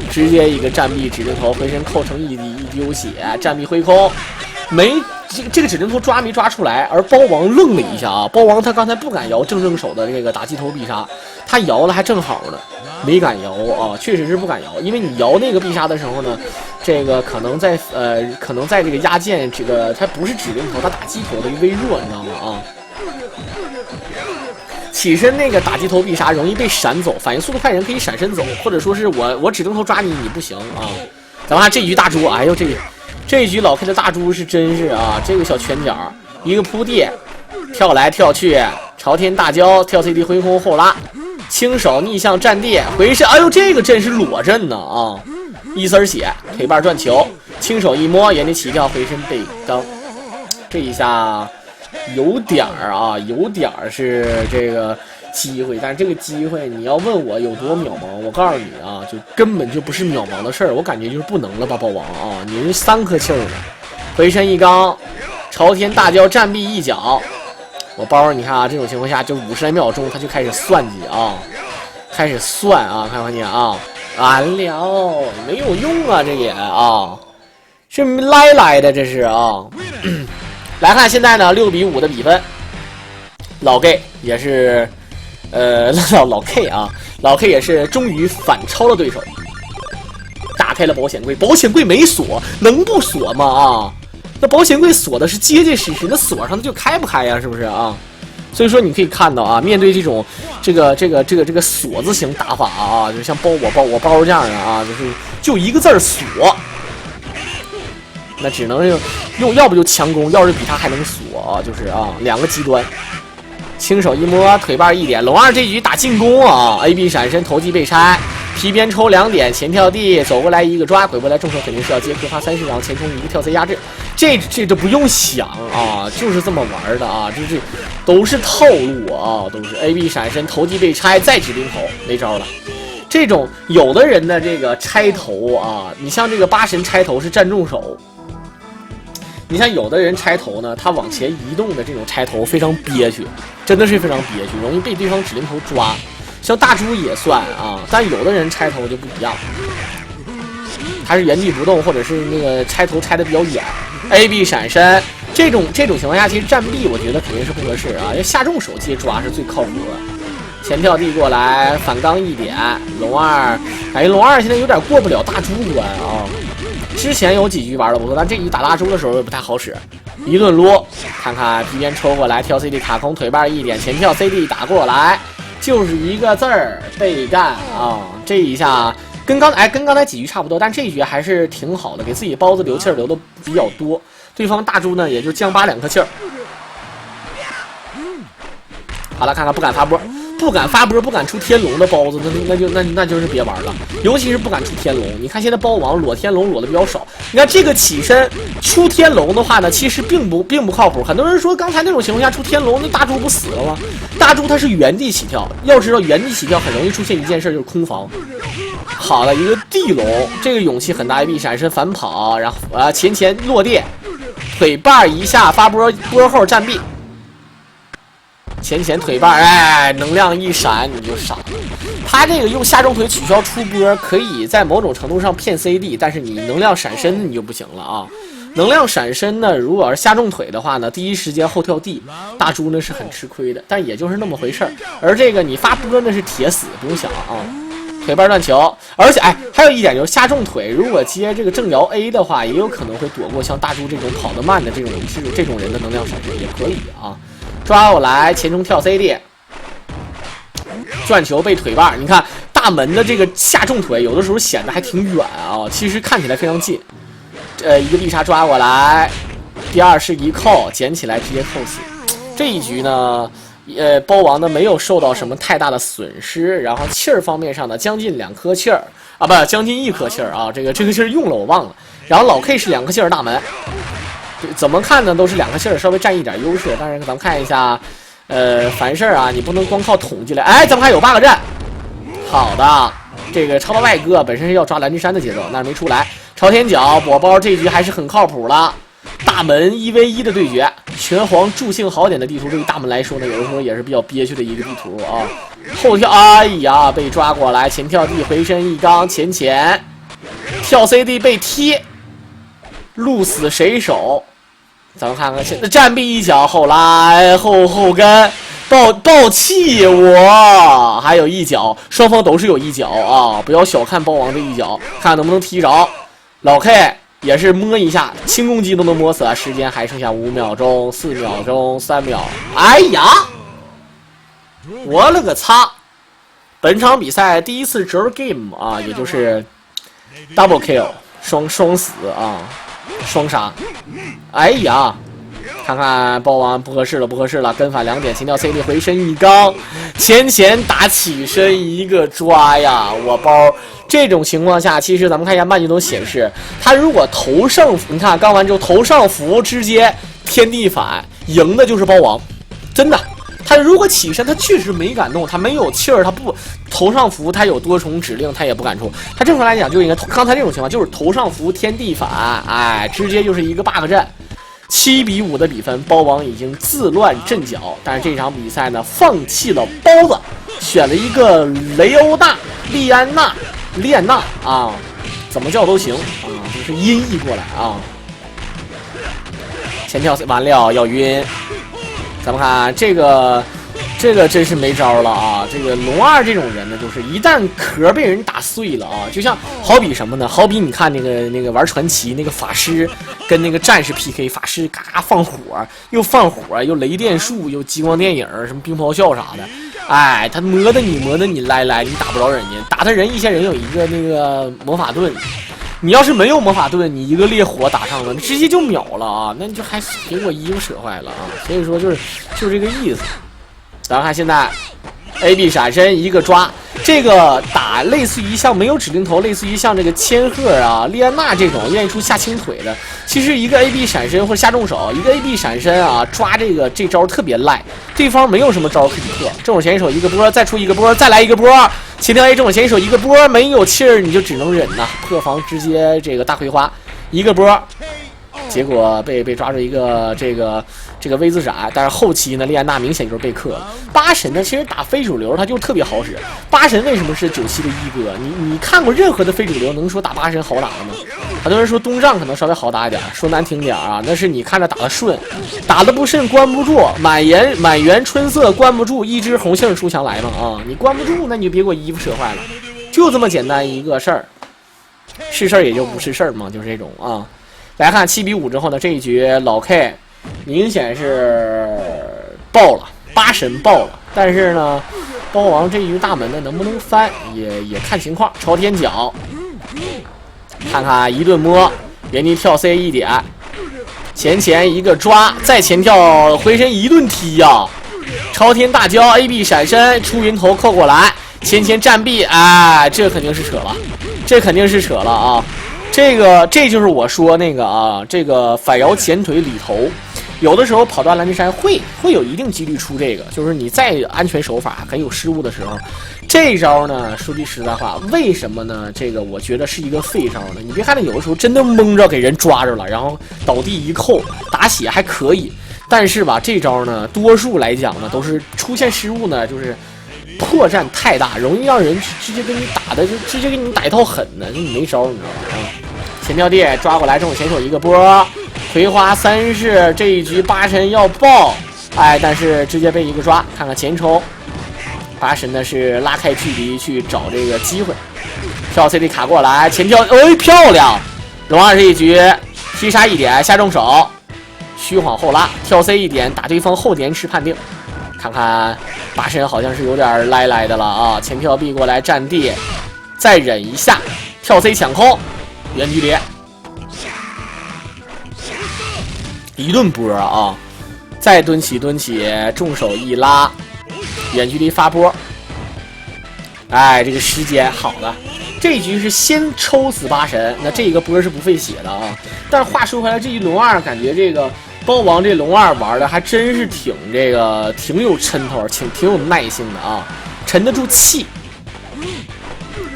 直接一个战臂指令头回身扣成一丢血，战臂挥空，这个指令头抓没抓出来，而包王愣了一下啊！包王他刚才不敢摇正手的这个打击头必杀，他摇了还正好呢，没敢摇啊，确实是不敢摇，因为你摇那个必杀的时候呢，这个可能在这个压剑这个它不是指令头，它打击头的微弱，你知道吗？啊！起身那个打击头必杀容易被闪走，反应速度快人可以闪身走，或者说是我指定头抓你不行啊！咱们看这一局大猪，哎呦这一局老 K 的大猪是真是啊，这个小拳脚一个扑地，跳来跳去，朝天大交跳 CD 挥空后拉，轻手逆向站地回身，哎呦这个阵是裸阵呢啊！一丝血腿瓣转球，轻手一摸原地起跳回身被刚，这一下。有点是这个机会，但是这个机会你要问我有多渺茫，我告诉你啊，就根本就不是渺茫的事儿，我感觉就是不能了吧，包王啊，你是3颗气儿呢，回身一刚，朝天大交战臂一脚，我包你看啊，这种情况下就50来秒钟他就开始算计啊，开始算啊，看见啊，完了没有用啊，这也啊，是来的这是啊。来看现在呢，6比5的比分，老 K 也是，老 K 啊，老 K 也是终于反超了对手，打开了保险柜，保险柜没锁，能不锁吗？啊，那保险柜锁的是结结实实，那锁上就开不开呀？是不是啊？所以说你可以看到啊，面对这种这个锁字型打法啊，就像我包这样的啊，就一个字锁。那只能用要不就强攻，要是比他还能锁啊，就是啊，2个极端。轻手一摸，腿绊1点。龙二这局打进攻啊 ，AB 闪身投技被拆，皮鞭抽2点，前跳地走过来一个抓，回过来重手肯定是要接合发30，然后前冲一个跳 C 压制。这不用想啊，就是这么玩的啊，这都是套路啊，都是 AB 闪身投技被拆，再指定头，没招了。这种有的人的这个拆头啊，你像这个8神拆头是站重手。你像有的人拆头呢，他往前移动的这种拆头非常憋屈，真的是非常憋屈，容易被对方指令头抓。像大猪也算啊，但有的人拆头就不一样，他是原地不动，或者是那个拆头拆的比较远。AB 闪身这种情况下，其实站臂我觉得肯定是不合适啊，要下重手接抓是最靠谱的。前跳地过来反刚1点，龙二感觉龙二现在有点过不了大猪关啊。之前有几局玩的不错，但这局打大猪的时候也不太好使。一顿撸，看看皮鞭抽过来，跳 CD 卡空腿绊1点，前跳 CD 打过来，就是一个字儿被干啊！这一下跟刚才几局差不多，但这一局还是挺好的，给自己包子留气儿留的比较多。对方大猪呢也就降8 2颗气儿。好了，看看不敢发波。不敢发波，不敢出天龙的包子，那就是别玩了。尤其是不敢出天龙，你看现在包王裸天龙裸的比较少。你看这个起身出天龙的话呢，其实并不靠谱。很多人说刚才那种情况下出天龙，那大猪不死了吗？大猪它是原地起跳，要知道原地起跳很容易出现一件事，就是空防。好了，一个地龙，这个勇气很大，AB 闪身反跑，然后前落地，腿绊一下发波后站臂。前腿绊，哎，能量一闪你就傻了。他这个用下重腿取消出波，可以在某种程度上骗 CD， 但是你能量闪身你就不行了啊。能量闪身呢，如果是下重腿的话呢，第一时间后跳地，大猪呢是很吃亏的，但也就是那么回事儿。而这个你发波那是铁死，不用想啊。腿绊断球，而且还有一点就是下重腿，如果接这个正摇 A 的话，也有可能会躲过像大猪这种跑得慢的这种人的能量闪身，也可以啊。抓过来，前冲跳 CD， 转球被腿绊。你看大门的这个下重腿，有的时候显得还挺远啊，其实看起来非常近。一个必杀抓过来，第二是一扣，捡起来直接扣死。这一局呢，包王呢没有受到什么太大的损失，然后气儿方面上呢，将近2颗气儿啊，不，将近1颗气儿啊，这个气儿用了我忘了。然后老 K 是2颗气儿大门。怎么看呢？都是2颗气儿，稍微占一点优势。但是咱们看一下，凡事啊，你不能光靠统计来。哎，咱们还有8个阵。好的，这个超到外哥本身是要抓蓝之山的节奏，但是没出来。朝天角果包这局还是很靠谱了。大门1v1的对决，拳皇助兴好点的地图，对于大门来说呢，有的时候也是比较憋屈的一个地图啊。后跳，哎呀，被抓过来，前跳地回身一刚，前跳 CD 被踢。鹿死谁手？咱们看看现在站臂一脚，后来后跟爆气我，还有一脚，双方都是有一脚啊！不要小看包王这一脚，看能不能踢着。老 K 也是摸一下，轻攻击都能摸死，时间还剩下5秒钟、4秒钟、3秒。哎呀，我了个擦！本场比赛第一次折 game 啊，也就是 double kill 双死啊。双杀，哎呀，看看包王不合适了，跟反2点，前跳 CD 回身一刚，前打起身一个抓呀，我包。这种情况下，其实咱们看一下慢镜头显示，他如果头上，你看刚完之后头上扶直接天地反，赢的就是包王，真的。他如果起身，他确实没敢动，他没有气儿，他不头上扶，他有多重指令，他也不敢出。他正常来讲就应该刚才这种情况，就是头上扶天地反，哎，直接就是一个 bug 阵，7-5的比分，包王已经自乱阵脚。但是这场比赛呢，放弃了包子，选了一个利安娜啊，怎么叫都行啊，就是音译过来啊。前跳完了要晕。咱们看这个真是没招了啊！这个龙二这种人呢，就是一旦壳被人打碎了啊，就像好比什么呢？好比你看那个玩传奇那个法师跟那个战士 PK， 法师嘎放火，又又雷电术，又激光电影，什么冰雹笑啥的，哎，他磨的你来，你打不着人家，打他人一些人有一个那个魔法盾。你要是没有魔法盾，你一个烈火打上了，直接就秒了啊！那你就还给我衣服扯坏了啊！所以说就是这个意思。咱看现在 AB 闪身一个抓，这个打类似于像没有指令头，类似于像这个千鹤啊、莉安娜这种愿意出下轻腿的，其实一个 AB 闪身或者下重手，一个 AB 闪身啊，抓这招特别赖，对方没有什么招可以破。这种选手一个波，再出一个波，再来一个波，前跳 A 这种选手一个波没有气儿，你就只能忍呐，破防直接这个大葵花一个波。结果被抓住一个这个 V 字斩，但是后期呢，莉安娜明显就是被克了。八神呢，其实打非主流他就特别好使。八神为什么是97的一哥？你看过任何的非主流能说打八神好打的吗？很多人说东丈可能稍微好打一点，说难听点啊，那是你看着打的顺，打的不顺关不住，满园春色关不住，一枝红杏出墙来嘛啊！你关不住，那你就别给我衣服扯坏了，就这么简单一个事儿，是事儿也就不是事儿嘛，就是这种啊。来看7比5之后呢，这一局老 K 明显是爆了，八神爆了，但是呢，包王这一局大门呢能不能翻也看情况。朝天脚，看看一顿摸，原地跳 C 一点，前一个抓，再前跳回身一顿踢呀、朝天大交 AB 闪身出云头扣过来，前站臂，哎，这肯定是扯了，这肯定是扯了啊！这就是我说那个啊，这个反摇前腿里头，有的时候跑断蓝之山会有一定几率出这个，就是你再安全手法很有失误的时候，这招呢说句实在话，为什么呢？这个我觉得是一个废招呢。你别看他有的时候真的蒙着给人抓着了，然后倒地一扣打血还可以，但是吧这招呢多数来讲呢都是出现失误呢，就是破绽太大，容易让人直接给你打的，就直接给你打一套狠的，你没招，你知道吗？前跳地抓过来，这种选手一个波，葵花三式这一局八神要爆，哎，但是直接被一个抓。看看前抽，八神呢是拉开距离去找这个机会，跳 CD 卡过来，前跳，哎，漂亮！龙二这一局踢杀一点下重手，虚晃后拉，跳 C 一点打对方后延迟判定。看看八神好像是有点赖的了啊！前跳 B 过来站地，再忍一下，跳 C 抢空，远距离一顿波啊！再蹲起，重手一拉，远距离发波。哎，这个时间好的，这一局是先抽死八神，那这个波是不费血的啊。但是话说回来，这一龙二感觉这个。包王这龙二玩的还真是挺有抻头，挺有耐性的啊，沉得住气。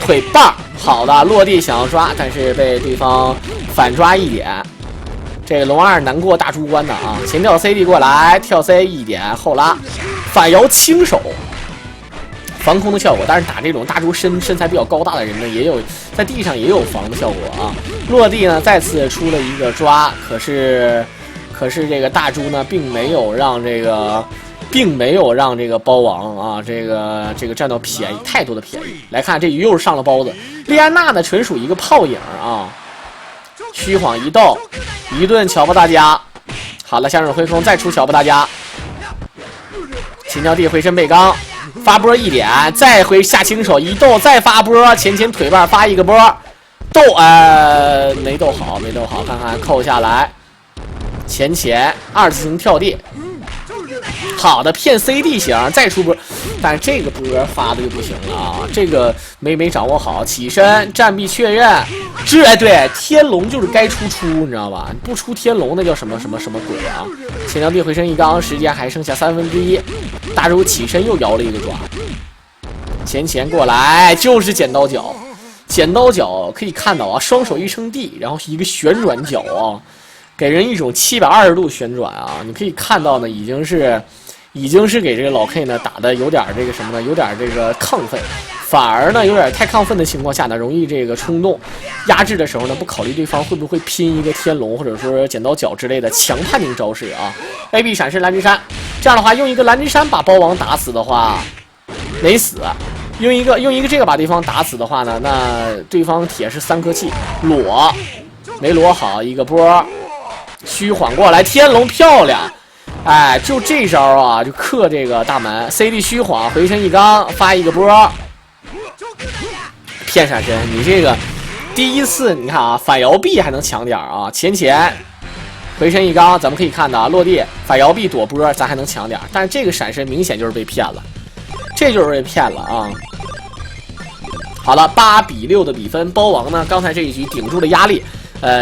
腿棒好的，落地想要抓，但是被对方反抓一点。这个龙二难过大猪关的啊，前跳 CD 过来，跳 C 一点后拉，反摇轻手，防空的效果。但是打这种大猪身材比较高大的人呢，也有在地上也有防的效果啊。落地呢再次出了一个抓，可是这个大猪呢，并没有让这个包王啊，这个占到便宜太多的便宜。来看这又是上了包子，莉安娜呢纯属一个泡影啊，虚晃一斗，一顿巧不大家。好了，向日挥空再出巧不大家，前跳地回身背刚，发波一点，再回下轻手一斗，再发波，前腿腕发一个波，斗没斗好，看看扣下来。前二字形跳地，好的骗 CD 型再出波，但是这个波发的就不行了啊，这个没掌握好，起身站臂确认，对，天龙就是该出，你知道吧？不出天龙那叫什么鬼啊？前跳地回身一刚，时间还剩下1/3，大猪起身又摇了一个抓，前过来就是剪刀脚可以看到啊，双手一撑地，然后一个旋转脚啊。给人一种720度旋转啊！你可以看到呢，已经是给这个老 K 呢打的有点这个什么呢？有点这个亢奋，反而呢有点太亢奋的情况下呢，容易这个冲动，压制的时候呢不考虑对方会不会拼一个天龙或者说剪刀脚之类的强判定招式啊。AB 闪身蓝之山，这样的话用一个蓝之山把包王打死的话，没死。用一个这个把对方打死的话呢，那对方铁是3颗气，裸没裸好，一个波。虚晃过来，天龙漂亮，哎，就这招啊，就克这个大门 ，CD 虚晃回身一刚发一个波，骗闪身，你这个第一次你看啊，反摇臂还能强点啊，前回身一刚，咱们可以看到落地反摇臂躲波，咱还能强点，但是这个闪身明显就是被骗了，这就是被骗了啊！好了，8比6的比分，包王呢刚才这一局顶住了压力。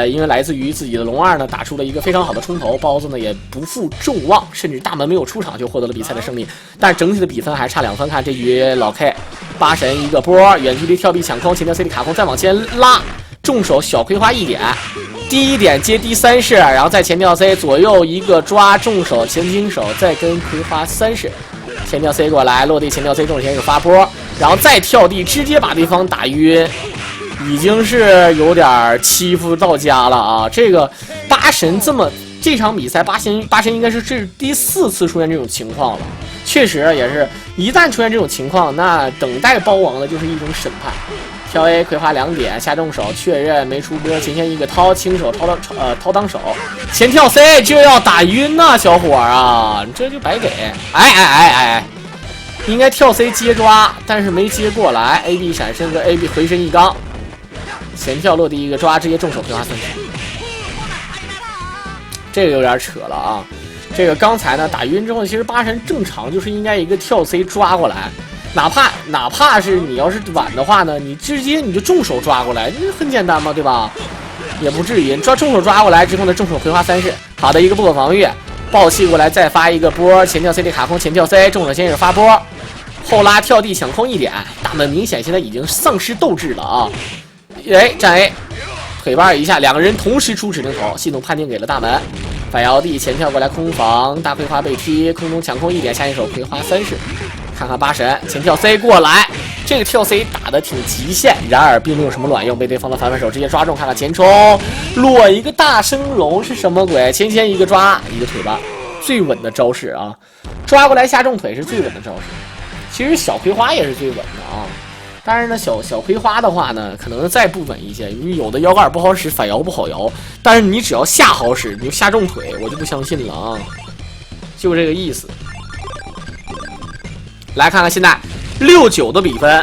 因为来自于自己的龙二呢，打出了一个非常好的冲头，包子呢也不负众望，甚至大门没有出场就获得了比赛的胜利。但整体的比分还差2分。看这局老 K 8神一个波，远距离跳臂抢空，前跳 CD 卡空，再往前拉，重手小葵花1点，第1点接第3式，然后再前跳 C 左右一个抓重手前轻手，再跟葵花3式，前跳 C 过来落地前跳 C 重手前手发波，然后再跳地直接把对方打晕。已经是有点欺负到家了啊！这个8神这场比赛八神应该是这是第4次出现这种情况了。确实也是，一旦出现这种情况，那等待包王的就是一种审判。跳 A 葵花2点下重手确认没出波，前线一个掏轻手掏当手，前跳 C 这要打晕呐，小伙啊，这就白给。应该跳 C 接抓，但是没接过来。AB 闪身跟 AB 回身一刚。前跳落地一个抓，直接重手葵花3式，这个有点扯了啊！这个刚才呢打晕之后，其实8神正常就是应该一个跳 C 抓过来，哪怕是你要是晚的话呢，你直接你就重手抓过来，这很简单嘛，对吧？也不至于重手抓过来之后呢，重手葵花3式，好的一个不可防御，爆气过来再发一个波，前跳 CD 卡空，前跳 C 重手先是发波，后拉跳地抢空1点，大门明显现在已经丧失斗志了啊！站 A， 腿把一下，2个人同时出指令头，系统判定给了大门。反摇地前跳过来空防，大葵花被踢，空中抢空1点，下一手葵花3式。看看8神前跳 C 过来，这个跳 C 打得挺极限，然而并没有什么卵用，被对方的反手直接抓中。看看前冲落一个大升龙是什么鬼？前一个抓一个腿把，最稳的招式啊！抓过来下重腿是最稳的招式。其实小葵花也是最稳的啊。当然呢，小葵花的话呢，可能再不稳一些，因为有的摇杆不好使，反摇不好摇。但是你只要下好使，你就下重腿，我就不相信了啊！就这个意思。来看看现在6-9的比分，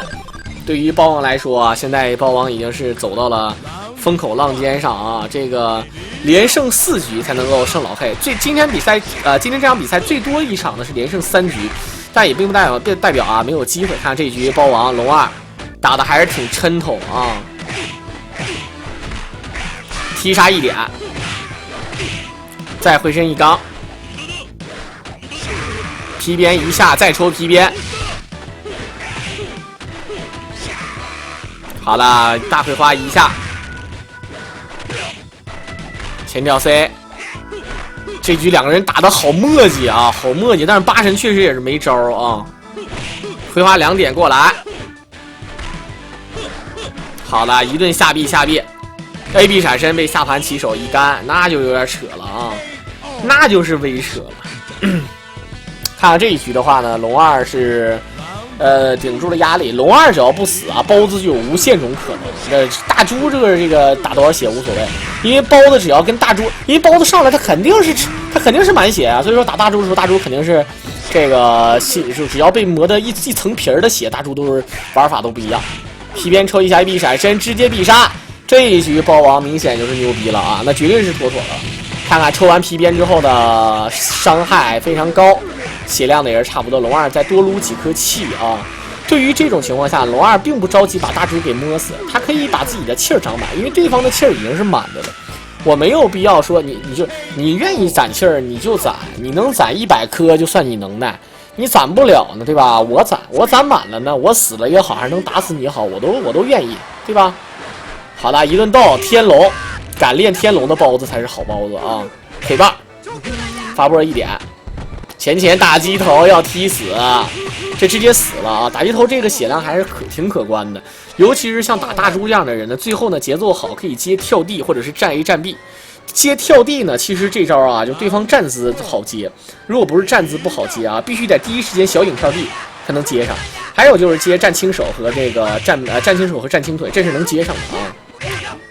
对于包王来说啊，现在包王已经是走到了风口浪尖上啊！这个连胜4局才能够胜老 K。今天这场比赛最多一场的是连胜3局，但也并不代表啊没有机会。看这局包王龙2。打的还是挺抻头啊！踢杀1点，再回身一刚，劈边一下，再抽劈边。好了，大葵花一下，前跳 C。这局2个人打的好磨叽啊，好磨叽，但是8神确实也是没招啊。葵花2点过来。好了，一顿下臂，AB 闪身被下盘起手一干，那就有点扯了啊，那就是微扯了。看看这一局的话呢，龙2是顶住了压力，龙2只要不死啊，包子就有无限种可能。大猪这个打多少血无所谓，因为包子只要跟大猪，因为包子上来他肯定是满血啊，所以说打大猪的时候，大猪肯定是这个就只要被磨的一层皮儿的血，大猪都是玩法都不一样。劈边抽一下 AB 闪身，直接必杀。这一局包王明显就是牛逼了啊，那绝对是妥妥的。看看抽完劈边之后的伤害非常高，血量的也是差不多。龙2再多撸几颗气啊。对于这种情况下，龙2并不着急把大猪给摸死，他可以把自己的气儿长满，因为对方的气儿已经是满的了。我没有必要说你愿意攒气儿你就攒，你能攒100颗就算你能耐。你攒不了呢，对吧？我攒满了呢，我死了也好，还是能打死你也好，我都愿意，对吧？好的，一顿斗天龙，敢练天龙的包子才是好包子啊！腿棒，发波1点，前大鸡头要踢死，这直接死了啊！打鸡头这个血量还是挺可观的，尤其是像打大猪这样的人呢，最后呢节奏好，可以接跳地或者是站 A 站 B。接跳地呢，其实这招啊，就对方站姿好接，如果不是站姿不好接啊，必须得第一时间小影跳地才能接上。还有就是接站轻手和这个站轻手和站轻腿，这是能接上的啊。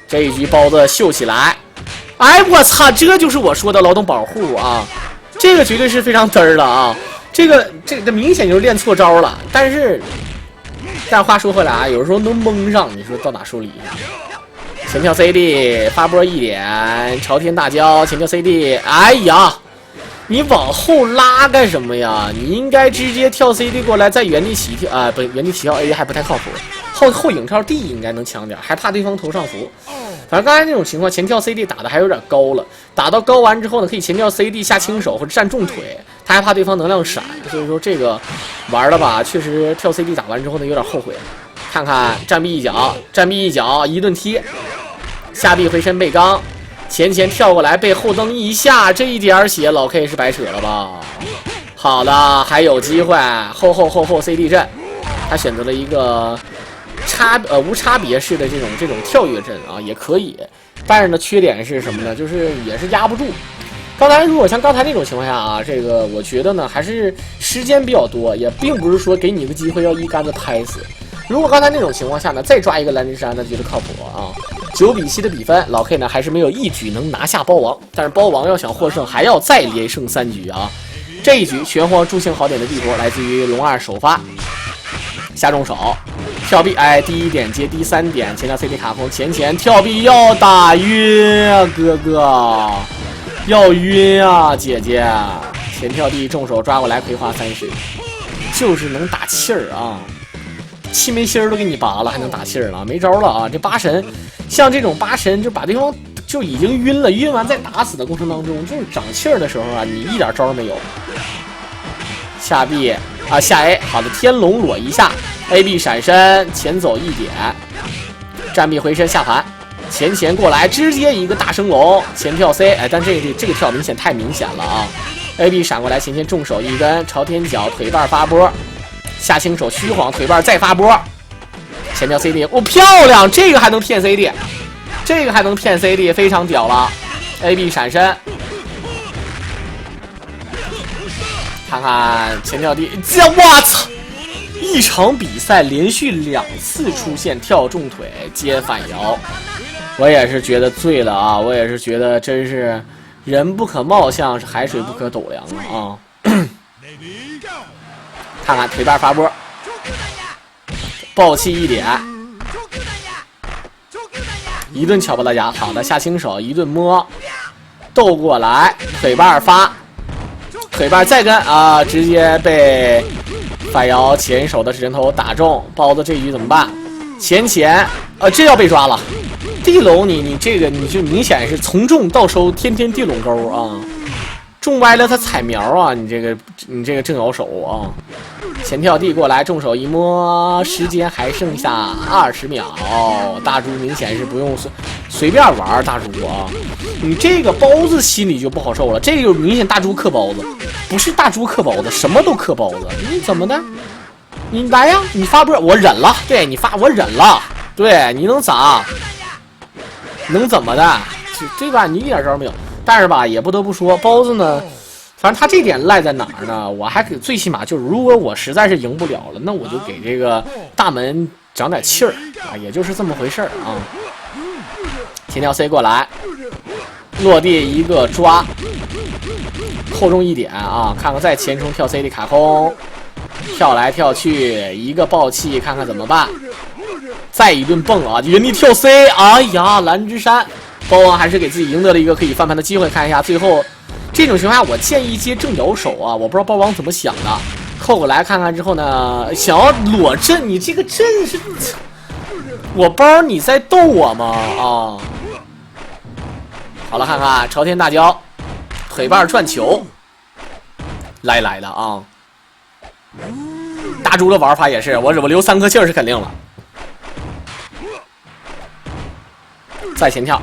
这一局包子秀起来，哎我操，这就是我说的劳动保护啊，这个绝对是非常嘚儿了啊，这明显就是练错招了。但是话说回来啊，有时候能蒙上，你说到哪说理去？前跳 CD 发波1点，朝天大交前跳 CD， 哎呀，你往后拉干什么呀？你应该直接跳 CD 过来，在原地起跳啊，不，原地起跳 A 还不太靠谱，后影跳 D 应该能强点，还怕对方头上浮。反正刚才那种情况，前跳 CD 打的还有点高了，打到高完之后呢，可以前跳 CD 下轻手或者站重腿，他还怕对方能量闪，所以说这个玩的吧，确实跳 CD 打完之后呢有点后悔。看看站壁一脚，站壁一脚一顿踢，下臂回身背刚，前跳过来被后蹬一下，这一点血老 K 是白扯了吧？好的，还有机会，后 CD 阵，他选择了一个无差别式的这种跳跃阵啊，也可以，但是呢缺点是什么呢？就是也是压不住。刚才如果像刚才那种情况下啊，这个我觉得呢还是时间比较多，也并不是说给你一个机会要一竿子拍死。如果刚才那种情况下呢，再抓一个蓝之山，那觉得靠谱啊。9比7的比分，老 K 呢还是没有一局能拿下包王，但是包王要想获胜，还要再连胜3局啊。这一局玄黄助兴好点的地图来自于龙2首发，下重手，跳臂，哎，第1点接第3点，前跳 CD 卡空，前跳臂要打晕啊，哥哥，要晕啊，姐姐，前跳地重手抓过来葵花30，就是能打气儿啊。气没心儿都给你拔了，还能打气儿了，没招了啊！这8神，像这种8神就把对方就已经晕了，晕完再打死的过程当中，这种长气儿的时候啊，你一点招没有。下 B 啊，下 A， 好的，天龙裸一下 ，AB 闪身前走1点，站臂回身下盘，前过来直接一个大升龙，前跳 C， 哎，但这个跳太明显了啊 ！AB 闪过来前重手一根朝天脚腿瓣发波。下轻手虚晃腿瓣再发波，前跳 CD， 哦，漂亮，这个还能骗 CD， 这个还能骗 CD， 非常屌了。AB 闪身，看看前跳地，这我操！一场比赛连续2次出现跳重腿接反摇，我也是觉得醉了啊！我也是觉得真是人不可貌相，是海水不可斗量啊！看看腿瓣发波，爆气1点，一顿巧不拉家，好的下轻手一顿摸，斗过来，腿瓣发，腿瓣再跟啊，直接被反摇前手的人头打中，包子这局怎么办？前这要被抓了，地龙你这个你就明显是从重到收，天地龙钩啊！中歪了他踩苗啊！你这个正摇手啊！前跳地过来，重手一摸，时间还剩下20秒。大猪明显是不用随便玩，大猪啊！你这个包子心里就不好受了。这个明显大猪嗑包子，不是大猪嗑包子，什么都嗑包子。你怎么的？你来呀！你发波，我忍了。对你发，我忍了。对，你能咋？能怎么的？对吧？你一点招没有。但是吧，也不得不说，包子呢，反正他这点赖在哪儿呢？我还给最起码就是，如果我实在是赢不了了，那我就给这个大门长点气儿啊，也就是这么回事儿啊。前跳 C 过来，落地一个抓，扣中1点啊，看看再前冲跳 C 的卡空，跳来跳去一个爆气，看看怎么办？再一顿蹦啊，原地跳 C， 哎呀，蓝之山。包王还是给自己赢得了一个可以翻盘的机会，看一下最后这种情况下，我建议接正摇手啊，我不知道包王怎么想的，扣过来看看之后呢，想要裸阵，你这个阵是，我包你在逗我吗？啊，好了，看看朝天大交，腿瓣转球，来的啊，大猪的玩法也是，我留3颗气儿是肯定了，再前跳。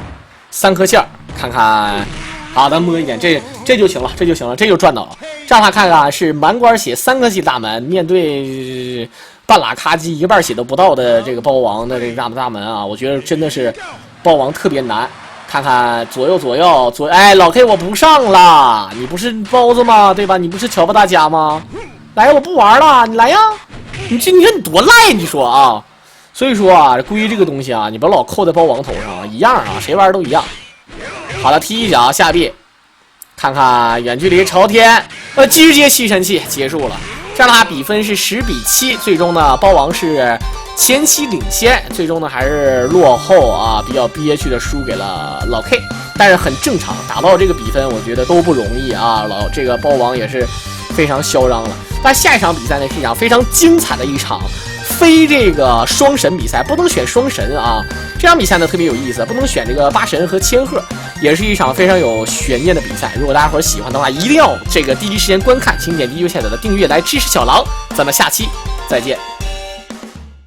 3颗线，看看，好的摸1点，这就行了，这就赚到了。这样的话看看是满管血3颗血大门，面对半拉卡机1半血都不到的这个包王的这个大门啊，我觉得真的是包王特别难。看看左右，哎，老 K 我不上了，你不是包子吗？对吧？你不是乔巴大家吗？来，我不玩了，你来呀！你看你多赖，你说啊？所以说啊，龟这个东西啊，你别老扣在包王头上，一样啊，谁玩都一样。好了，踢一脚下臂，看看远距离朝天，直接吸尘器结束了。这样的话，比分是10比7，最终呢，包王是前期领先，最终呢还是落后啊，比较憋屈的输给了老 K， 但是很正常，打到这个比分，我觉得都不容易啊，这个包王也是非常嚣张了。但下一场比赛呢是一场非常精彩的一场。非这个双神比赛不能选双神啊，这场比赛呢特别有意思，不能选这个八神和千鹤，也是一场非常有悬念的比赛。如果大家伙喜欢的话，一定要这个第一时间观看，请点击右下角的订阅来支持小狼。咱们下期再见。